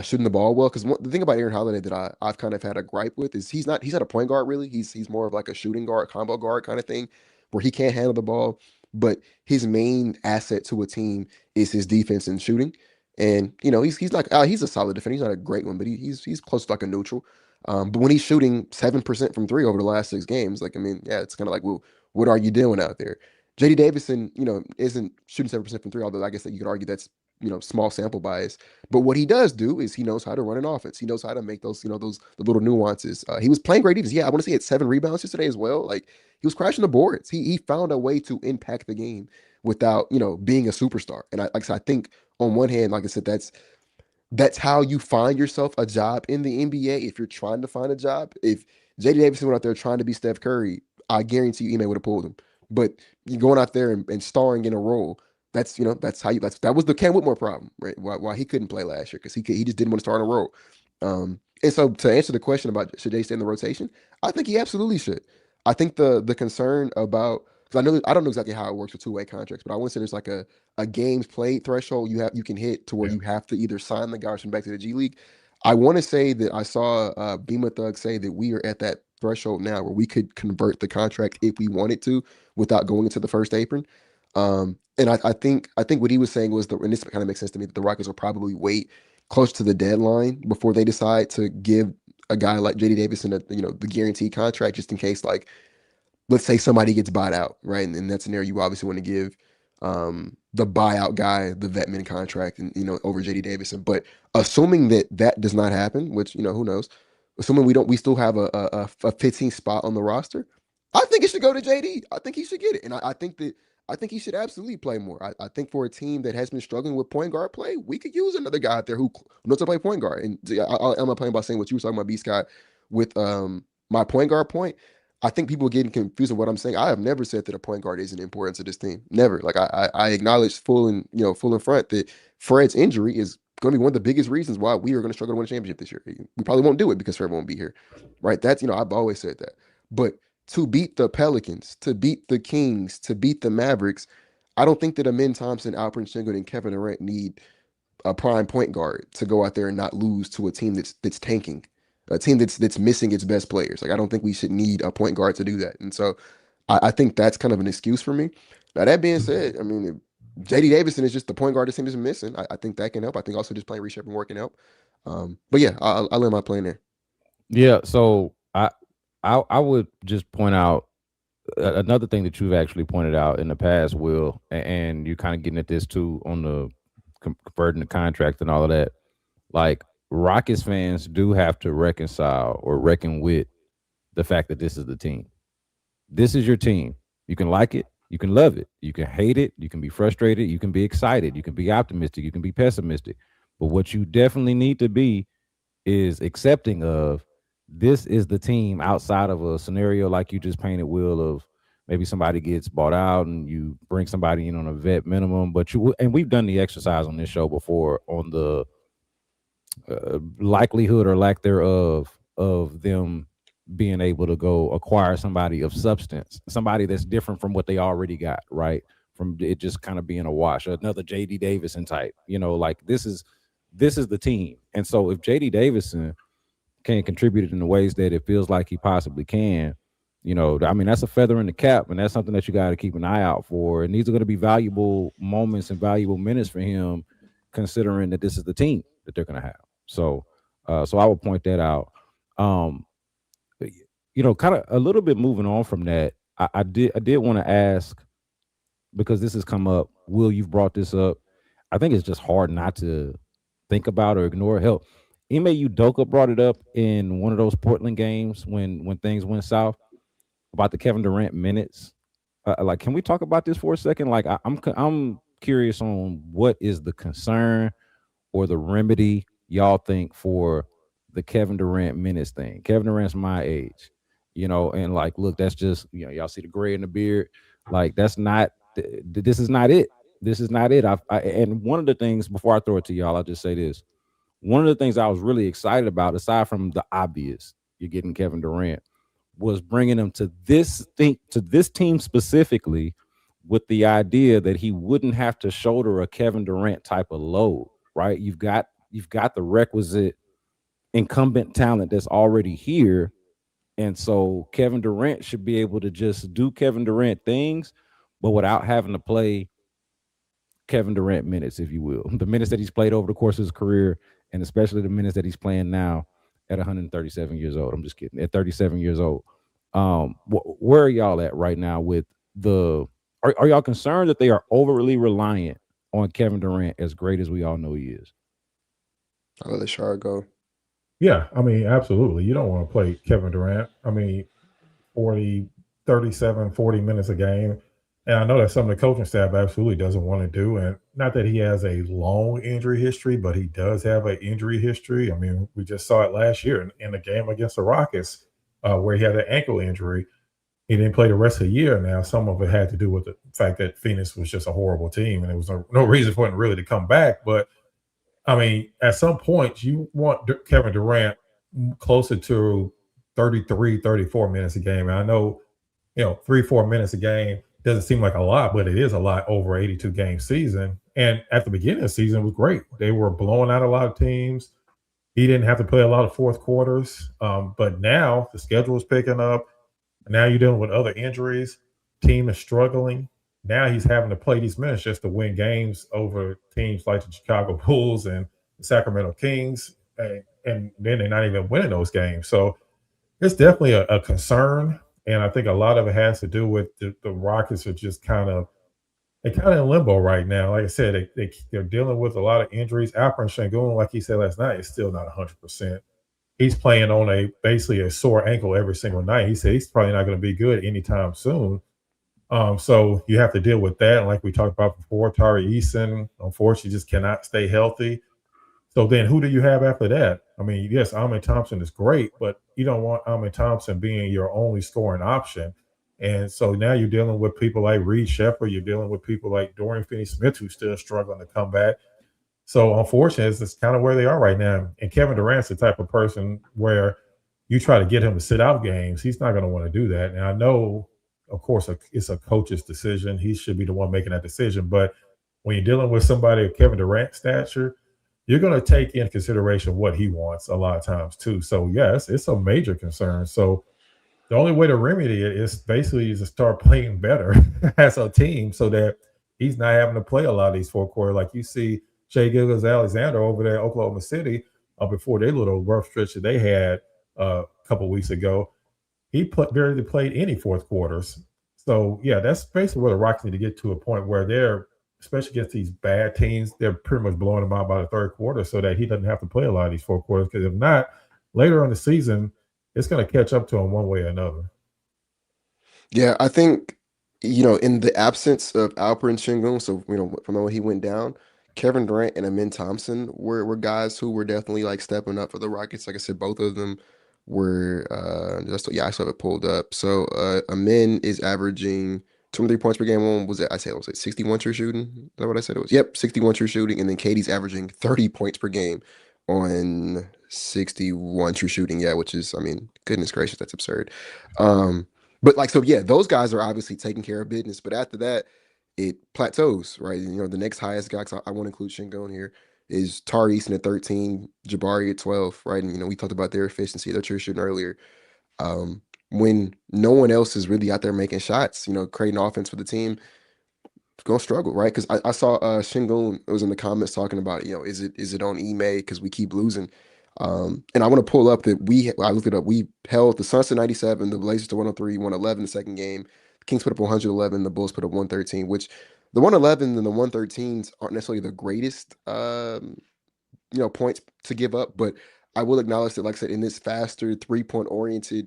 shooting the ball well. Because the thing about Aaron Holiday that I've kind of had a gripe with is he's not a point guard really. He's more of like a shooting guard, combo guard kind of thing, where he can't handle the ball. But his main asset to a team is his defense and shooting. And he's like he's a solid defender. He's not a great one, but he's close to like a neutral. But when he's shooting 7% from three over the last 6 games, like I mean, yeah, it's kind of like, well, what are you doing out there? JD Davison, isn't shooting 7% from three, although I guess that you could argue that's small sample bias. But what he does do is he knows how to run an offense. He knows how to make those, those the little nuances. He was playing great defense. Yeah, I want to say he had 7 rebounds yesterday as well. Like he was crashing the boards. He found a way to impact the game without being a superstar. And like I said, I think on one hand, like I said, that's how you find yourself a job in the NBA if you're trying to find a job. If JD Davidson went out there trying to be Steph Curry, I guarantee you Ime would have pulled him. But you going out there and starring in a role, that's how that was the Cam Whitmore problem, right? Why he couldn't play last year because he just didn't want to start in a role. And so to answer the question about should they stay in the rotation, I think he absolutely should. I think the concern about because I don't know exactly how it works with two-way contracts, but I want to say there's like a games played threshold you can hit to where Yeah. you have to either sign the guys from back to the G League. I want to say that I saw Beamer Thug say that we are at that threshold now where we could convert the contract if we wanted to without going into the first apron. And I think what he was saying was and this kind of makes sense to me that the Rockets will probably wait close to the deadline before they decide to give a guy like JD Davison the guaranteed contract just in case like let's say somebody gets bought out, right? And in that scenario, you obviously want to give the buyout guy the vetman contract and over JD Davison. But assuming that does not happen, which who knows, assuming we still have a 15 spot on the roster, I think it should go to JD. I think he should get it, and I think he should absolutely play more. I think for a team that has been struggling with point guard play, we could use another guy out there who knows how to play point guard. And I'm not playing by saying what you were talking about, B Scott, with my point guard point. I think people are getting confused with what I'm saying. I have never said that a point guard isn't important to this team. Never. Like I acknowledge full in front that Fred's injury is going to be one of the biggest reasons why we are going to struggle to win a championship this year. We probably won't do it because Fred won't be here, right? That's I've always said that. But to beat the Pelicans, to beat the Kings, to beat the Mavericks, I don't think that Amin Thompson, Alperen Sengun, and Kevin Durant need a prime point guard to go out there and not lose to a team that's tanking, a team that's missing its best players. Like I don't think we should need a point guard to do that. And so I think that's kind of an excuse for me. Now that being said, I mean JD Davison is just the point guard this team is missing. I think that can help. I think also just playing reshape and working out. But yeah, I'll let my plan there. Yeah, so I would just point out another thing that you've actually pointed out in the past, Will, and you're kind of getting at this too on the converting the contract and all of that. Like Rockets fans do have to reconcile or reckon with the fact that this is the team. This is your team. You can like it, you can love it, you can hate it, you can be frustrated, you can be excited, you can be optimistic, you can be pessimistic. But what you definitely need to be is accepting of this is the team outside of a scenario like you just painted, Will, of maybe somebody gets bought out and you bring somebody in on a vet minimum. But and we've done the exercise on this show before on the likelihood or lack thereof of them being able to go acquire somebody of substance, somebody that's different from what they already got, right? From it just kind of being a wash, another JD Davison type, like this is the team. And so if JD Davison can contribute in the ways that it feels like he possibly can, I mean, that's a feather in the cap, and that's something that you got to keep an eye out for. And these are going to be valuable moments and valuable minutes for him, considering that this is the team that they're going to have. So I would point that out. Um, kind of a little bit moving on from that. I did want to ask, because this has come up. Will, you've brought this up. I think it's just hard not to think about or ignore. Hell, Ime Udoka brought it up in one of those Portland games when things went south about the Kevin Durant minutes. Like, can we talk about this for a second? Like, I'm curious on what is the concern or the remedy y'all think for the Kevin Durant minutes thing. Kevin Durant's my age. And like, look, that's just, y'all see the gray in the beard. Like, that's not, this is not it. This is not it. And one of the things, before I throw it to y'all, I'll just say this. One of the things I was really excited about, aside from the obvious, you're getting Kevin Durant, was bringing him to this team specifically, with the idea that he wouldn't have to shoulder a Kevin Durant type of load, right? You've got the requisite incumbent talent that's already here. And so Kevin Durant should be able to just do Kevin Durant things, but without having to play Kevin Durant minutes, if you will, the minutes that he's played over the course of his career, and especially the minutes that he's playing now at 137 years old. I'm just kidding. At 37 years old, where are y'all at right now with the? Are y'all concerned that they are overly reliant on Kevin Durant, as great as we all know he is? I'll let Lashard go. Yeah, I mean, absolutely. You don't want to play Kevin Durant. I mean, 40, 37, 40 minutes a game. And I know that some of the coaching staff absolutely doesn't want to do. And not that he has a long injury history, but he does have an injury history. I mean, we just saw it last year in the game against the Rockets, where he had an ankle injury. He didn't play the rest of the year. Now, some of it had to do with the fact that Phoenix was just a horrible team, and there was no reason for him really to come back. But I mean, at some point, you want Kevin Durant closer to 33, 34 minutes a game. And I know, 3, 4 minutes a game doesn't seem like a lot, but it is a lot over 82 game season. And at the beginning of the season, it was great. They were blowing out a lot of teams. He didn't have to play a lot of fourth quarters. But now the schedule is picking up. Now you're dealing with other injuries. Team is struggling. Now he's having to play these minutes just to win games over teams like the Chicago Bulls and the Sacramento Kings. And then they're not even winning those games. So it's definitely a concern. And I think a lot of it has to do with the Rockets are just they're kind of in limbo right now. Like I said, they're dealing with a lot of injuries. Alperen Sengun, like he said last night, is still not 100%. He's playing on basically a sore ankle every single night. He said he's probably not going to be good anytime soon. So you have to deal with that. And like we talked about before, Tari Eason, unfortunately, just cannot stay healthy. So then who do you have after that? I mean, yes, Amin Thompson is great, but you don't want Amin Thompson being your only scoring option. And so now you're dealing with people like Reed Shepard. You're dealing with people like Dorian Finney-Smith, who's still struggling to come back. So unfortunately, it's kind of where they are right now. And Kevin Durant's the type of person where you try to get him to sit out games. He's not going to want to do that. And I know, of course, it's a coach's decision. He should be the one making that decision. But when you're dealing with somebody of Kevin Durant's stature, you're going to take in consideration what he wants a lot of times too. So yes, it's a major concern. So the only way to remedy it is basically to start playing better as a team so that he's not having to play a lot of these fourth quarter. Like you see Shea Gilgeous-Alexander over there in Oklahoma City before their little rough stretch that they had a couple weeks ago. He barely played any fourth quarters. So, yeah, that's basically where the Rockets need to get to a point where they're, especially against these bad teams, they're pretty much blowing them out by the third quarter so that he doesn't have to play a lot of these fourth quarters. Because if not, later on the season, it's going to catch up to him one way or another. Yeah, I think, in the absence of Alperen Sengun, so, from when he went down, Kevin Durant and Amin Thompson were guys who were definitely like stepping up for the Rockets. Like I said, both of them were I still have it pulled up. So Amin is averaging 23 points per game. One was it? I said it was 61 true shooting. Is that what I said it was? Yep, 61 true shooting. And then Katie's averaging 30 points per game on 61 true shooting. Yeah, which is, I mean, goodness gracious, that's absurd. But like, so yeah, those guys are obviously taking care of business. But after that, it plateaus, right? The next highest guy, 'cause I want to include Shingo in here, is Tari Eason at 13, Jabari at 12, right? And, we talked about their efficiency, their true shooting earlier. When no one else is really out there making shots, creating offense for the team, it's going to struggle, right? Because I saw Shingun was in the comments talking about, is it on Ime because we keep losing? And I want to pull up that I looked it up. We held the Suns to 97, the Blazers to 103, 111 the second game. The Kings put up 111, the Bulls put up 113, which the 111 and the 113s aren't necessarily the greatest, points to give up. But I will acknowledge that, like I said, in this faster 3-point oriented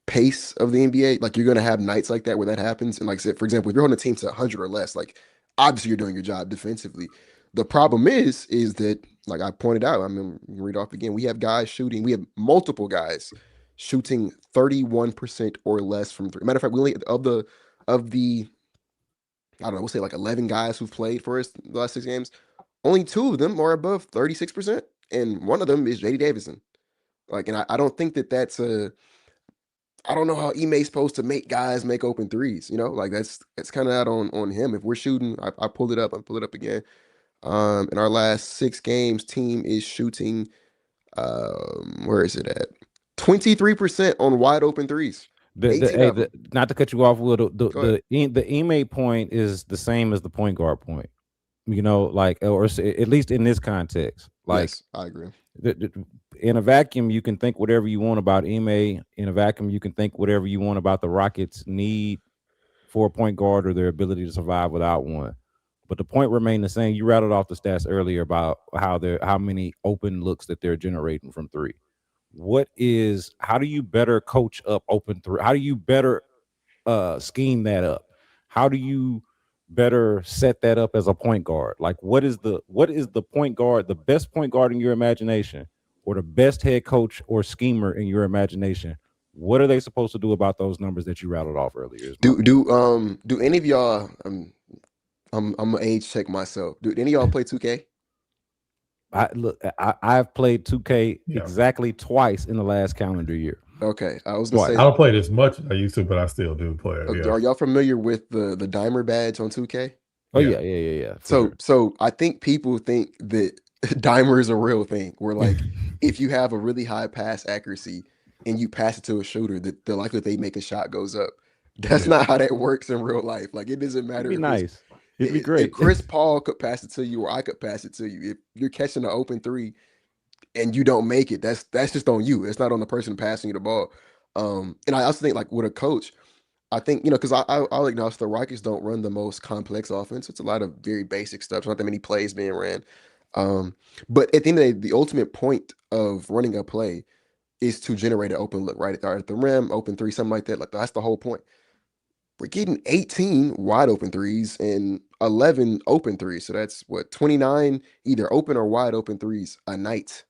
pace of the NBA, like you're going to have nights like that where that happens. And like I said, for example, if you're on a team to 100 or less, like obviously you're doing your job defensively. The problem is that, like I pointed out, I'm going to read off again. We have guys shooting. We have multiple guys shooting 31% or less from three. Matter of fact, we only of the I don't know, we'll say like 11 guys who've played for us the last 6 games. Only 2 of them are above 36%, and one of them is JD Davison. Like, and I don't think that that's a. I don't know how Ime's supposed to make guys make open threes. Like that's kind of out on him. If we're shooting, I pulled it up. I pulled it up again. In our last 6 games, team is shooting. Where is it at? 23% on wide open threes. 18 Hey, of them. not to cut you off, Will. Go ahead. The Ime point is the same as the point guard point. Like, or at least in this context, like, Yes, I agree. in a vacuum, you can think whatever you want about Ime. In a vacuum, you can think whatever you want about the Rockets' need for a point guard or their ability to survive without one. But the point remained the same. You rattled off the stats earlier about how many open looks that they're generating from three. How do you better coach up open three? How do you better scheme that up? How do you better set that up as a point guard? Like, what is the point guard, the best point guard in your imagination, or the best head coach or schemer in your imagination? What are they supposed to do about those numbers that you rattled off earlier? Do any of y'all? I'm gonna age check myself. Do any of y'all play 2K? I've played 2K Yeah. exactly twice in the last calendar year. Okay, I was gonna Twice. say. I don't play it as much as I used to, but I still do play it. Yeah. Are y'all familiar with the Dimer badge on 2K? Oh Yeah. yeah. So I think people think that Dimer is a real thing. Where like if you have a really high pass accuracy and you pass it to a shooter, that the likelihood they make a shot goes up. That's not how that works in real life. Like it doesn't matter. It'd be nice. It'd be If great. Chris Paul could pass it to you, or I could pass it to you, if you're catching an open three and you don't make it, that's just on you. It's not on the person passing you the ball. And I also think like with a coach, I think because I'll acknowledge the Rockets don't run the most complex offense. It's a lot of very basic stuff. It's not that many plays being ran. But at the end of the day, the ultimate point of running a play is to generate an open look right at the rim, open three, something like that. Like that's the whole point. We're getting 18 wide open threes and 11 open threes. So that's what 29 either open or wide open threes a night.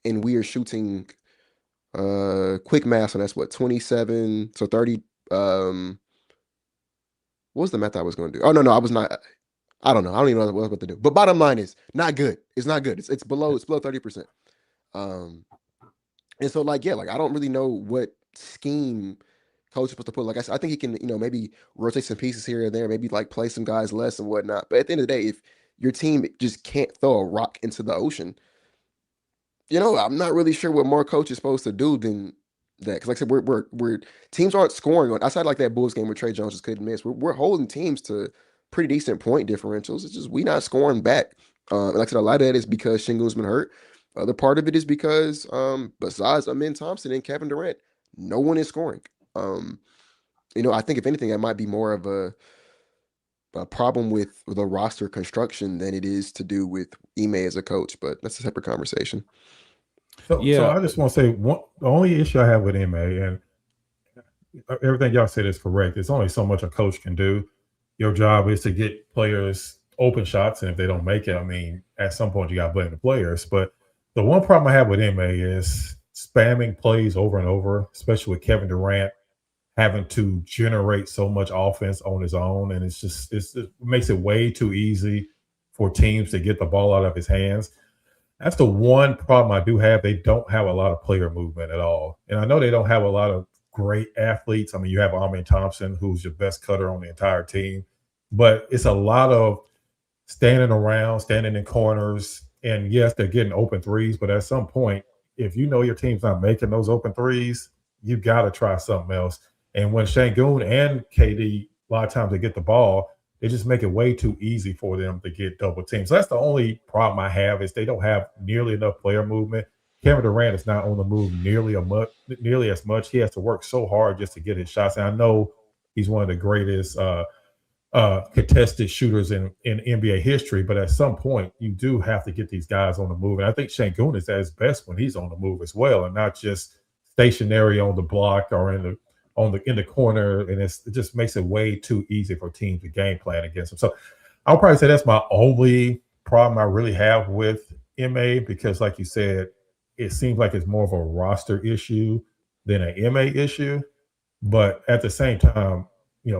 And we are shooting quick math, so that's what 27, so 30. What was the math I was going to do? Oh no, I was not. I don't know. I don't even know what I was about to do. But bottom line is not good. It's not good. It's below 30%. And so like I don't really know what scheme coach is supposed to put. Like I said, I think he can maybe rotate some pieces here and there, maybe like play some guys less and whatnot. But at the end of the day, if your team just can't throw a rock into the ocean, I'm not really sure what more coach is supposed to do than that. Because like I said, we're teams aren't scoring on outside like that Bulls game where Trey Jones just couldn't miss. We're holding teams to pretty decent point differentials. It's just we not scoring back. And like I said, a lot of that is because Şengün's been hurt. Other part of it is because besides Amin Thompson and Kevin Durant, no one is scoring. I think if anything, that might be more of a problem with the roster construction than it is to do with Ime as a coach. But that's a separate conversation. So I just want to say the only issue I have with Ime, and everything y'all said is correct. There's only so much a coach can do. Your job is to get players open shots, and if they don't make it, I mean, at some point you got to blame the players. But the one problem I have with Ime is spamming plays over and over, especially with Kevin Durant having to generate so much offense on his own, and it makes it way too easy for teams to get the ball out of his hands. That's the one problem I do have. They don't have a lot of player movement at all. And I know they don't have a lot of great athletes. I mean, you have Amin Thompson, who's your best cutter on the entire team. But it's a lot of standing around, standing in corners. And yes, they're getting open threes. But at some point, if you know your team's not making those open threes, you got to try something else. And when Şengün and KD, a lot of times they get the ball, they just make it way too easy for them to get double teamed. So that's the only problem I have is they don't have nearly enough player movement. Kevin Durant is not on the move nearly as much. He has to work so hard just to get his shots. And I know he's one of the greatest contested shooters in NBA history, but at some point you do have to get these guys on the move. And I think Şengün is at his best when he's on the move as well, and not just stationary on the block or in the corner, and it just makes it way too easy for teams to game plan against him. So I'll probably say that's my only problem I really have with Ime, because like you said, it seems like it's more of a roster issue than an MA issue. But at the same time,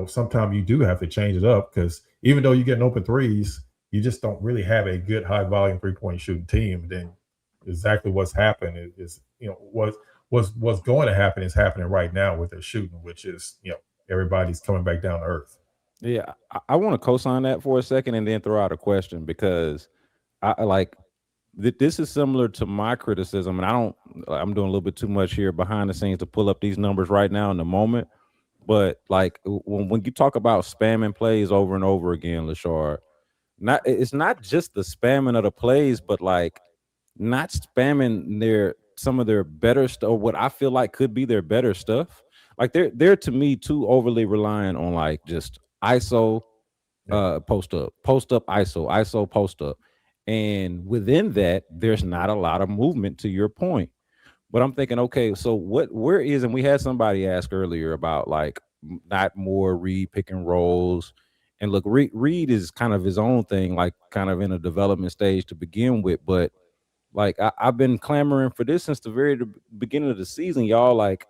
sometimes you do have to change it up because even though you're getting open threes, you just don't really have a good high volume 3-point shooting team. Then exactly what's happened is what's going to happen is happening right now with their shooting, which is everybody's coming back down to earth. Yeah, I want to co-sign that for a second and then throw out a question because I like this is similar to my criticism, and I'm doing a little bit too much here behind the scenes to pull up these numbers right now in the moment. But like when you talk about spamming plays over and over again, Lashard, it's not just the spamming of the plays, but like not spamming some of their better stuff, or what I feel like could be their better stuff. Like they're to me too overly reliant on like just ISO, Yeah, post up, ISO, post up. And within that, there's not a lot of movement to your point. But I'm thinking, okay, so where is, and we had somebody ask earlier about like not more Reed pick and rolls. And look, Reed is kind of his own thing, like kind of in a development stage to begin with. But like I've been clamoring for this since the beginning of the season, y'all. Like,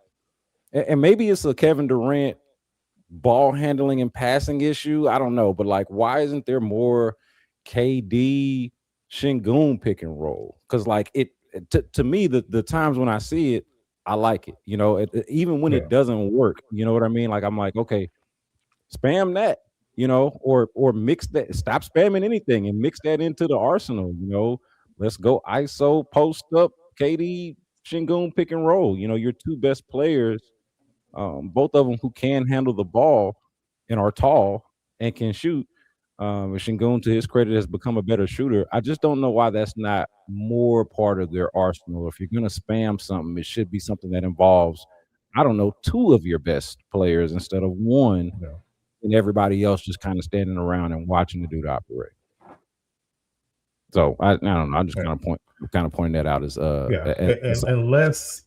and maybe it's a Kevin Durant ball handling and passing issue. I don't know, but like, why isn't there more KD Shingun pick and roll? Because like to me, the times when I see it, I like it. Even when it yeah, doesn't work, you know what I mean? Like I'm like, okay, spam that, or mix that. Stop spamming anything and mix that into the arsenal. Let's go ISO post up KD Shingun pick and roll. Your two best players, both of them who can handle the ball and are tall and can shoot. Shingun, to his credit, has become a better shooter. I just don't know why that's not more part of their arsenal. If you're going to spam something, it should be something that involves, I don't know, two of your best players instead of one, yeah, and everybody else just kind of standing around and watching the dude operate. So I don't know. I just yeah. kind of pointing that out as Yeah, as and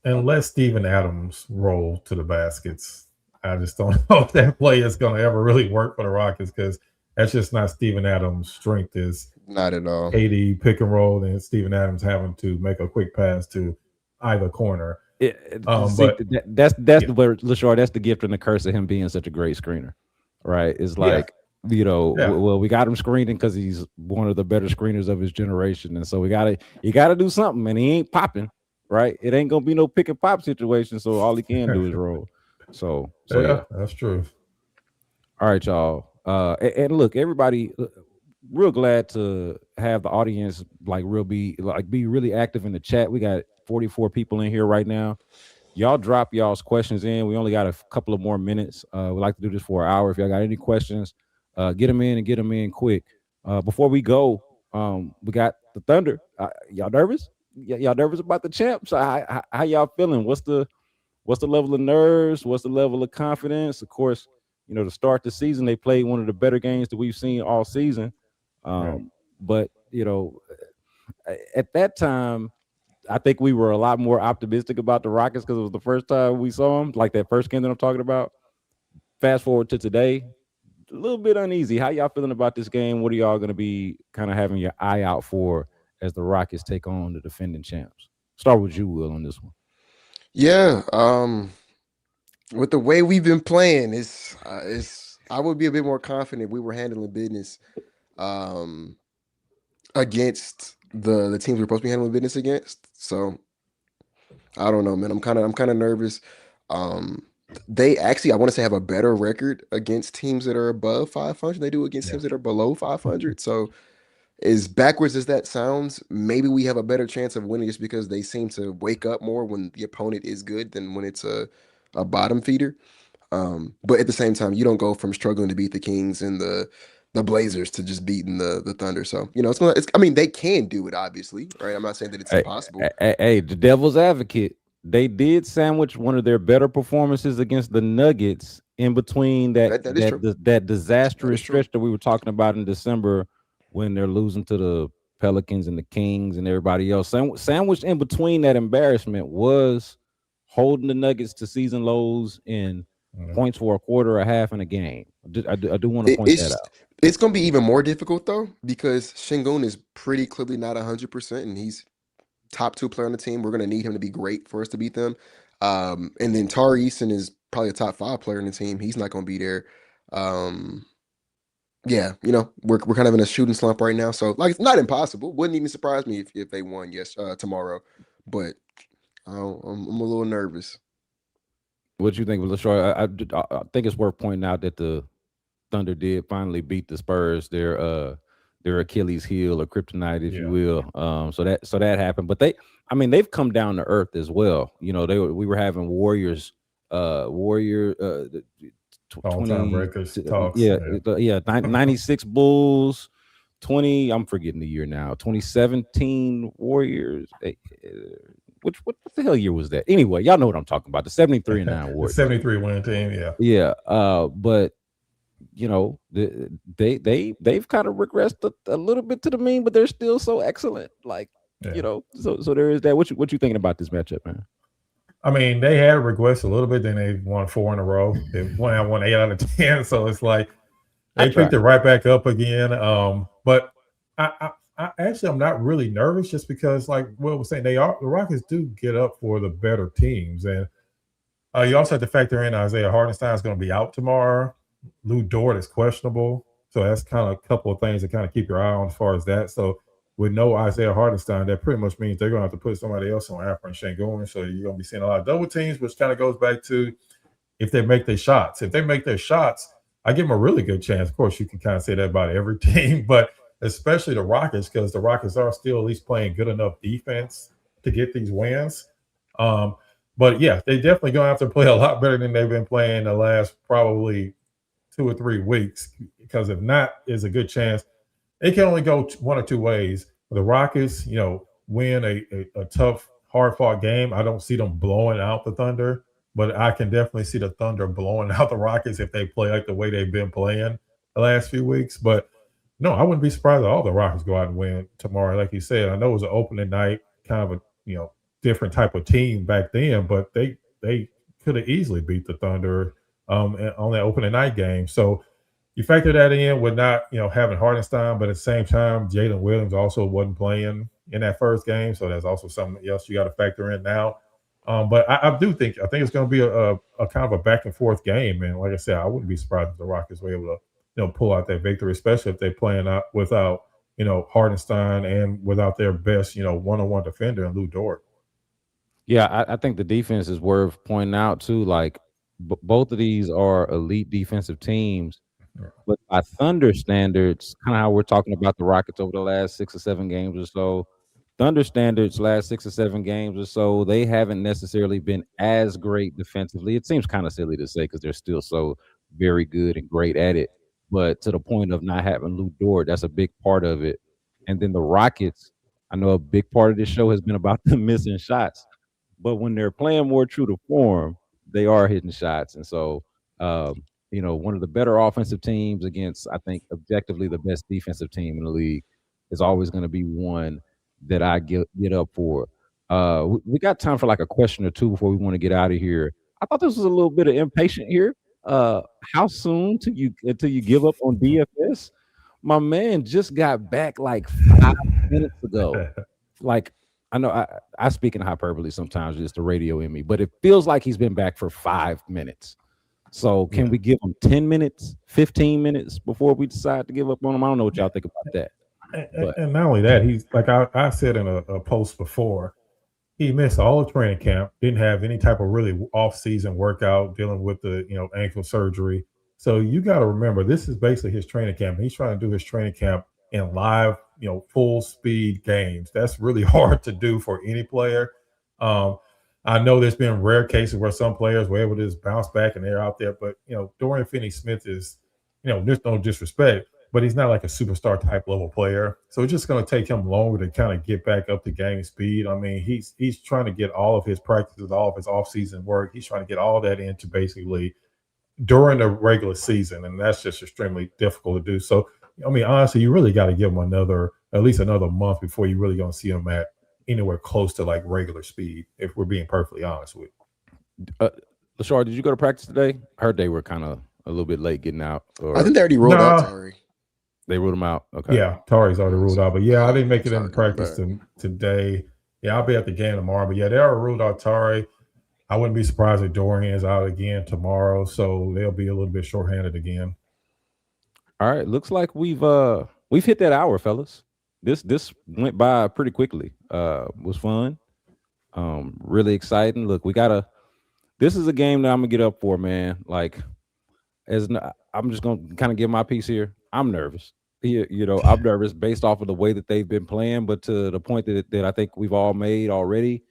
unless Steven Adams roll to the baskets, I just don't know if that play is going to ever really work for the Rockets because that's just not Steven Adams' strength. Is Not at all. 80 pick and roll and Steven Adams having to make a quick pass to either corner. see But that's yeah, the word, Lashard. That's the gift and the curse of him being such a great screener, right? It's yeah, like yeah, well, we got him screening because he's one of the better screeners of his generation, and so you gotta do something, and he ain't popping, right? It ain't gonna be no pick and pop situation, so all he can do is roll. So yeah. yeah, that's true. All right, y'all. And look, everybody, real glad to have the audience be really active in the chat. We got 44 people in here right now. Y'all drop y'all's questions in. We only got a couple of more minutes. We like to do this for an hour. If y'all got any questions, get them in and get them in quick. Before we go, we got the Thunder. Y'all nervous? Y'all nervous about the champs? How y'all feeling? What's the level of nerves? What's the level of confidence? Of course, to start the season, they played one of the better games that we've seen all season. Yeah, But at that time, I think we were a lot more optimistic about the Rockets because it was the first time we saw them, like that first game that I'm talking about. Fast forward to today, a little bit uneasy. How y'all feeling about this game? What are y'all going to be kind of having your eye out for as the Rockets take on the defending champs? Start with you, Will, on this one. Yeah. With the way we've been playing, it's I would be a bit more confident if we were handling business um against the teams we're supposed to be handling business against. So I don't know, man. I'm kind of nervous. Um, they actually, I want to say, have a better record against teams that are above 500 than they do against yeah, teams that are below 500. So as backwards as that sounds, maybe we have a better chance of winning just because they seem to wake up more when the opponent is good than when it's a bottom feeder. But at the same time, you don't go from struggling to beat the Kings and the Blazers to just beating the Thunder. So I mean, they can do it, obviously, right? I'm not saying that it's Hey, impossible. the devil's advocate. They did sandwich one of their better performances against the Nuggets in between That is true. that That disastrous is true. stretch that we were talking about in December when they're losing to the Pelicans and the Kings and everybody else. Sandwiched in between that embarrassment was holding the Nuggets to season lows in mhm. points for a quarter, a half, and a game. I do want to It, point that it's out. it's gonna be even more difficult though because Shingun is pretty clearly not 100%, and he's top two player on the team. We're gonna need him to be great for us to beat them. And then Tari Eason is probably a top 5 player in the team. He's not going to be there. Yeah, we're kind of in a shooting slump right now. So like, it's not impossible. Wouldn't even surprise me if they won tomorrow. But I'm a little nervous. What you think, LaShaw? I think it's worth pointing out that the Thunder did finally beat the Spurs, their Achilles heel or kryptonite, if you will. So that happened. But they've come down to earth as well. We were having Warriors, Warrior, all-time 20, records talks. 96 Bulls, 20. I'm forgetting the year now. 2017 Warriors. What the hell year was that? Anyway, y'all know what I'm talking about. The 73-9 Warriors. The 73 win team, yeah. Yeah. But they've kind of regressed a little bit to the mean, but they're still so excellent. Like, so there is that. What you thinking about this matchup, man? I mean, they had regressed a little bit, then they won 4 in a row. They won 8 out of 10. So it's like they picked it right back up again. But I actually, I'm not really nervous just because, like Will was saying, the Rockets do get up for the better teams. And you also have to factor in Isaiah Hartenstein is going to be out tomorrow. Lou Dort is questionable. So that's kind of a couple of things to kind of keep your eye on as far as that. So with no Isaiah Hartenstein, that pretty much means they're going to have to put somebody else on Alperen Sengun. So you're going to be seeing a lot of double teams, which kind of goes back to if they make their shots. If they make their shots, I give them a really good chance. Of course, you can kind of say that about every team, but especially the Rockets, because the Rockets are still at least playing good enough defense to get these wins. But yeah, they definitely going to have to play a lot better than they've been playing the last probably 2 or 3 weeks, because if not, there's a good chance it can only go one or two ways. The Rockets, win a tough, hard-fought game. I don't see them blowing out the Thunder, but I can definitely see the Thunder blowing out the Rockets if they play like the way they've been playing the last few weeks. But no, I wouldn't be surprised if all the Rockets go out and win tomorrow. Like you said, I know it was an opening night, kind of a different type of team back then, but they could have easily beat the Thunder on that opening night game. So you factor that in with not, having Hartenstein, but at the same time, Jalen Williams also wasn't playing in that first game, so that's also something else you got to factor in now. But I think it's going to be a kind of a back and forth game, and like I said, I wouldn't be surprised if the Rockets were able to, pull out that victory, especially if they're playing out without, Hartenstein and without their best, one-on-one defender in Lou Dort. Yeah, I think the defense is worth pointing out too. Like both of these are elite defensive teams. But by Thunder standards, kind of how we're talking about the Rockets over the last 6 or 7 games or so, Thunder standards last 6 or 7 games or so, they haven't necessarily been as great defensively. It seems kind of silly to say because they're still so very good and great at it. But to the point of not having Lou Dort, that's a big part of it. And then the Rockets, I know a big part of this show has been about them missing shots. But when they're playing more true to form, they are hitting shots. And so, one of the better offensive teams against, I think, objectively the best defensive team in the league is always going to be one that I get up for. We got time for like a question or two before we want to get out of here. I thought this was a little bit of impatient here. How soon until you give up on DFS? My man just got back like 5 minutes ago. Like, I know I speak in hyperbole sometimes, just the radio in me, but it feels like he's been back for 5 minutes. So can we give him 10 minutes, 15 minutes before we decide to give up on him? I don't know what y'all think about that. And not only that, he's like I said in a post before, he missed all the training camp, didn't have any type of really off-season workout, dealing with the ankle surgery. So you got to remember, this is basically his training camp. He's trying to do his training camp in live, full speed games. That's really hard to do for any player. I know there's been rare cases where some players were able to just bounce back and they're out there, but Dorian Finney-Smith is, there's no disrespect, but he's not like a superstar type level player. So it's just going to take him longer to kind of get back up to game speed. I mean, he's trying to get all of his practices, all of his offseason work. He's trying to get all that into basically during the regular season, and that's just extremely difficult to do. So, I mean, honestly, you really got to give him at least another month before you're really going to see him at anywhere close to like regular speed, if we're being perfectly honest with you. LaShaw, did you go to practice today? I heard they were kind of a little bit late getting out. I think they already ruled out Tari. They ruled him out. Okay. Yeah, Tari's already ruled out. But yeah, I didn't make it into practice today. Yeah, I'll be at the game tomorrow. But yeah, they already ruled out Tari. I wouldn't be surprised if Dorian's out again tomorrow, so they'll be a little bit shorthanded again. All right, looks like we've hit that hour, fellas. This went by pretty quickly. Was fun. Really exciting. Look, we gotta. This is a game that I'm gonna get up for, man. Like, I'm just gonna kind of give my piece here. I'm nervous. I'm nervous based off of the way that they've been playing, but to the point that I think we've all made already,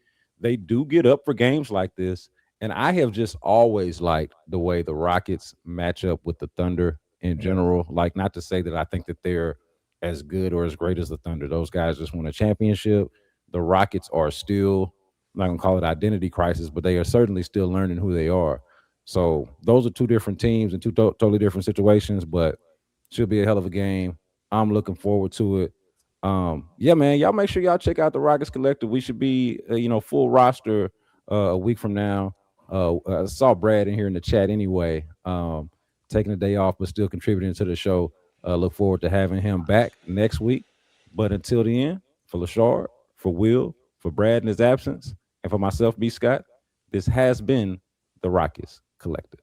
they do get up for games like this. And I have just always liked the way the Rockets match up with the Thunder in Yeah. general. Like, not to say that I think that they're as good or as great as the Thunder. Those guys just won a championship. The Rockets are still, I'm not gonna call it identity crisis, but they are certainly still learning who they are. So those are two different teams and two totally different situations, but should be a hell of a game. I'm looking forward to it. Yeah, man, y'all make sure y'all check out the Rockets Collective. We should be, full roster a week from now. I saw Brad in here in the chat anyway, taking a day off but still contributing to the show. Look forward to having him back next week. But until the end, for Lashard, for Will, for Brad in his absence, and for myself, B. Scott, this has been the Rockets Collective.